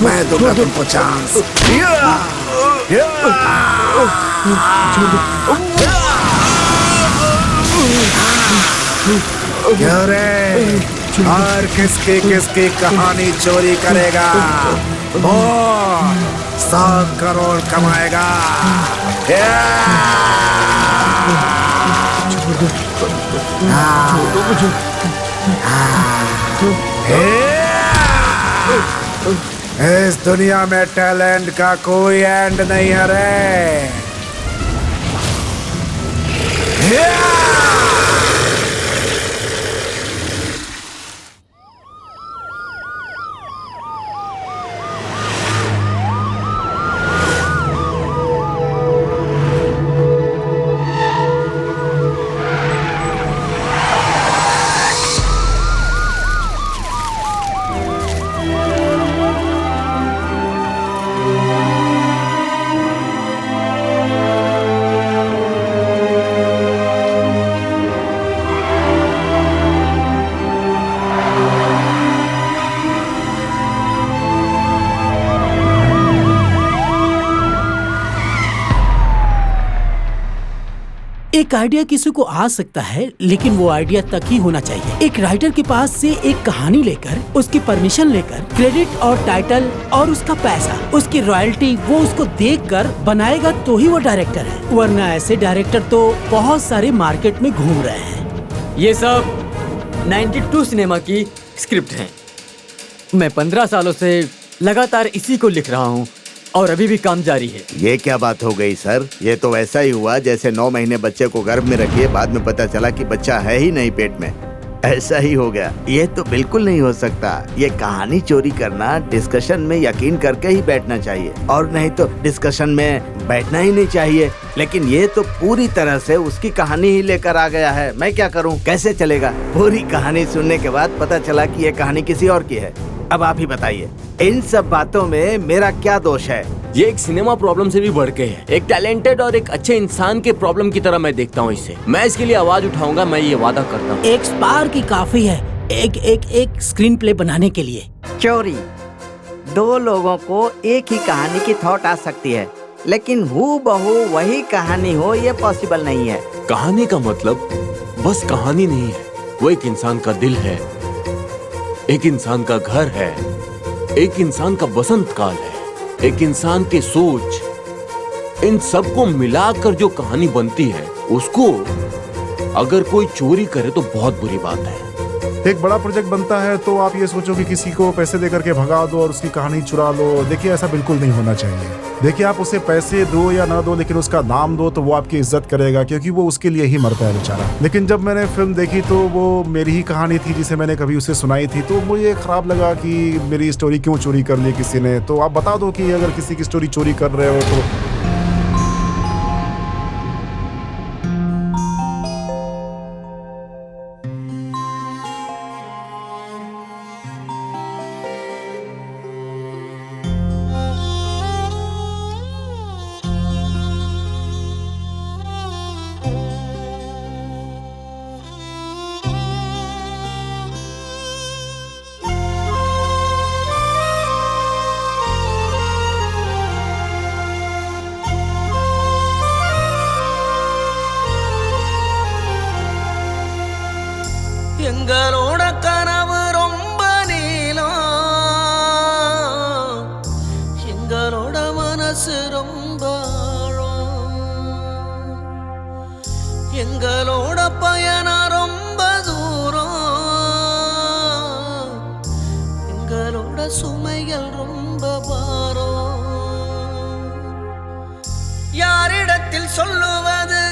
मैं दूंगा तुमको चांस। क्यों रे? और किसकी किसकी कहानी चोरी करेगा? बोल, 100 करोड़ कमाएगा। इस दुनिया में टैलेंट का कोई एंड नहीं है रे। एक आइडिया किसी को आ सकता है, लेकिन वो आइडिया तक ही होना चाहिए। एक राइटर के पास से एक कहानी लेकर, उसकी परमिशन लेकर, क्रेडिट और टाइटल और उसका पैसा, उसकी रॉयल्टी, वो उसको देखकर बनाएगा तो ही वो डायरेक्टर है। वरना ऐसे डायरेक्टर तो बहुत सारे मार्केट में घूम रहे हैं। ये सब 92 सिनेमा की स्क्रिप्ट है। मैं 15 सालों से लगातार इसी को लिख रहा हूँ और अभी भी काम जारी है। ये क्या बात हो गई सर? ये तो वैसा ही हुआ जैसे 9 महीने बच्चे को गर्भ में रखिए, बाद में पता चला कि बच्चा है ही नहीं पेट में। ऐसा ही हो गया। ये तो बिल्कुल नहीं हो सकता। ये कहानी चोरी करना, डिस्कशन में यकीन करके ही बैठना चाहिए, और नहीं तो डिस्कशन में बैठना ही नहीं चाहिए। लेकिन ये तो पूरी तरह से उसकी कहानी ही लेकर आ गया है। मैं क्या करूं? कैसे चलेगा? पूरी कहानी सुनने के बाद पता चला कि ये कहानी किसी और की है। अब आप ही बताइए, इन सब बातों में मेरा क्या दोष है? ये एक सिनेमा प्रॉब्लम से भी बढ़ के है। एक टैलेंटेड और एक अच्छे इंसान के प्रॉब्लम की तरह मैं देखता हूँ इसे। मैं इसके लिए आवाज उठाऊंगा, मैं ये वादा करता हूँ। एक स्पार्क ही काफी है एक स्क्रीन प्ले बनाने के लिए। चोरी, 2 लोगों को एक ही कहानी की थॉट आ सकती है, लेकिन हूबहू वही कहानी हो ये पॉसिबल नहीं है। कहानी का मतलब बस कहानी नहीं है, वो एक इंसान का दिल है, एक इंसान का घर है, एक इंसान का बसंत काल है, एक इंसान की सोच, इन सबको मिलाकर जो कहानी बनती है उसको अगर कोई चोरी करे तो बहुत बुरी बात है। एक बड़ा प्रोजेक्ट बनता है तो आप ये सोचो कि किसी को पैसे देकर के भगा दो और उसकी कहानी चुरा लो। देखिए ऐसा बिल्कुल नहीं होना चाहिए। देखिए आप उसे पैसे दो या ना दो, लेकिन उसका नाम दो तो वो आपकी इज्जत करेगा, क्योंकि वो उसके लिए ही मरता है बेचारा। लेकिन जब मैंने फिल्म देखी तो वो मेरी ही कहानी थी जिसे मैंने कभी उसे सुनाई थी, तो मुझे खराब लगा कि मेरी स्टोरी क्यों चोरी कर ली किसी ने। तो आप बता दो कि अगर किसी की स्टोरी चोरी कर रहे हो तो எங்களோட கனவு ரொம்ப நீளம், எங்களோட மனசு ரொம்ப ஆழம், எங்களோட பயணம் ரொம்ப தூரம், எங்களோட சுமைகள் ரொம்ப பாரம். யாரிடத்தில் சொல்லுவது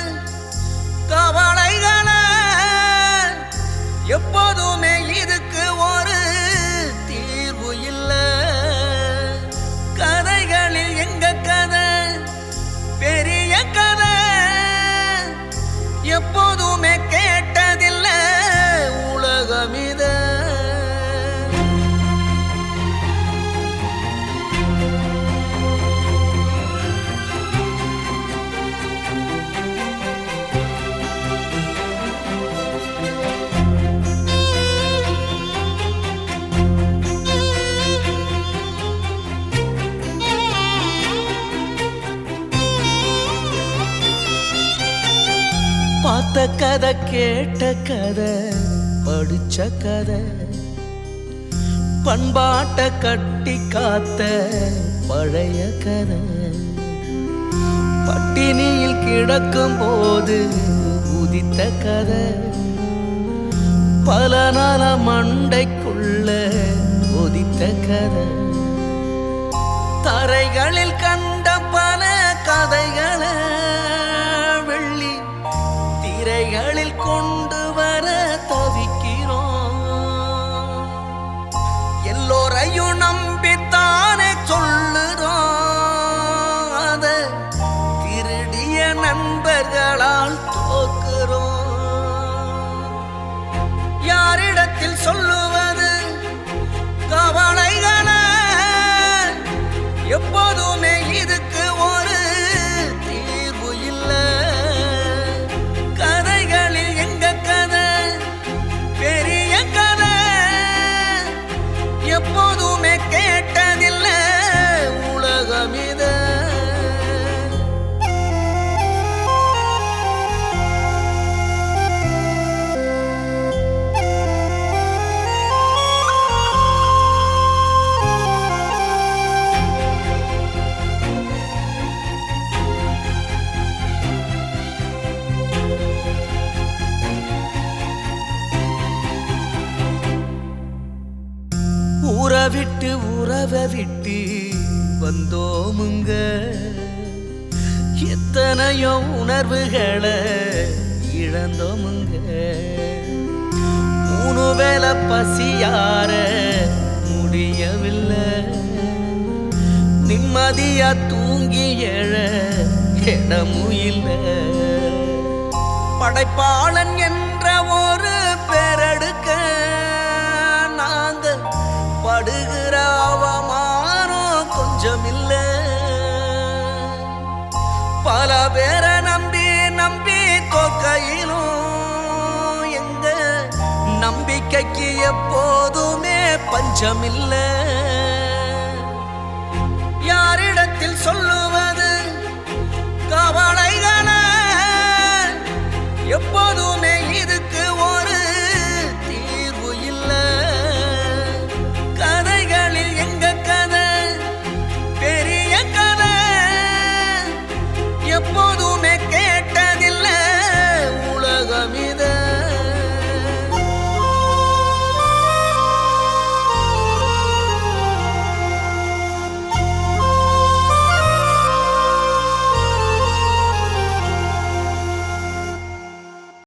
கவலைகளை? எப்போதுமே இதுக்கு ஒரு தீர்வு இல்ல. கதைகளில் எங்க கதை பெரிய கதை, எப்போதுமே கேட்டதில்ல உலகம் இத. பார்த்த கதை, கேட்ட கதை, படிச்ச கதை, பண்பாட்ட கட்டி காத்த பழைய கதை, பட்டினியில் கிடக்கும் போது உதித்த கதை, பல நாள மண்டைக்குள்ள உதித்த கதை, தரைகளில் கண்ட பல கதைகளை வெள்ளி திரைகளில் கொண்டு வர தவிக்கிறோம். எல்லோரையும் நம்பித்தானே சொல்லுறோம், அத திருடிய நண்பர்களால் தோக்குறோம். யாரிடத்தில் சொல்லுவது கவலைகளை? எப்போதுமே இதுக்கு ஒரு தீர்வு இல்லை. கதைகளில் எங்க கதை பெரிய கதை, எப்போதுமே கேட்டதில்ல உலகம் இத. ஊரை விட்டு உறவை விட்டு வந்தோமுங்க, எத்தனையோ உணர்வுகளை இழந்தோமுங்க. 3 வேளை பசியார முடியவில்லை, நிம்மதியா தூங்கி எழ இடமும் இல்லை. படைப்பாளன் என்ற ஒரு பெறெடுக்க நாங்க படுகிற அவமானம் கொஞ்சம் இல்ல. பல பேரை நம்பி நம்பி தோக்கையிலும் எங்க நம்பிக்கைக்கு எப்போதுமே பஞ்சம் இல்ல. யாரிடத்தில் சொல்லுவ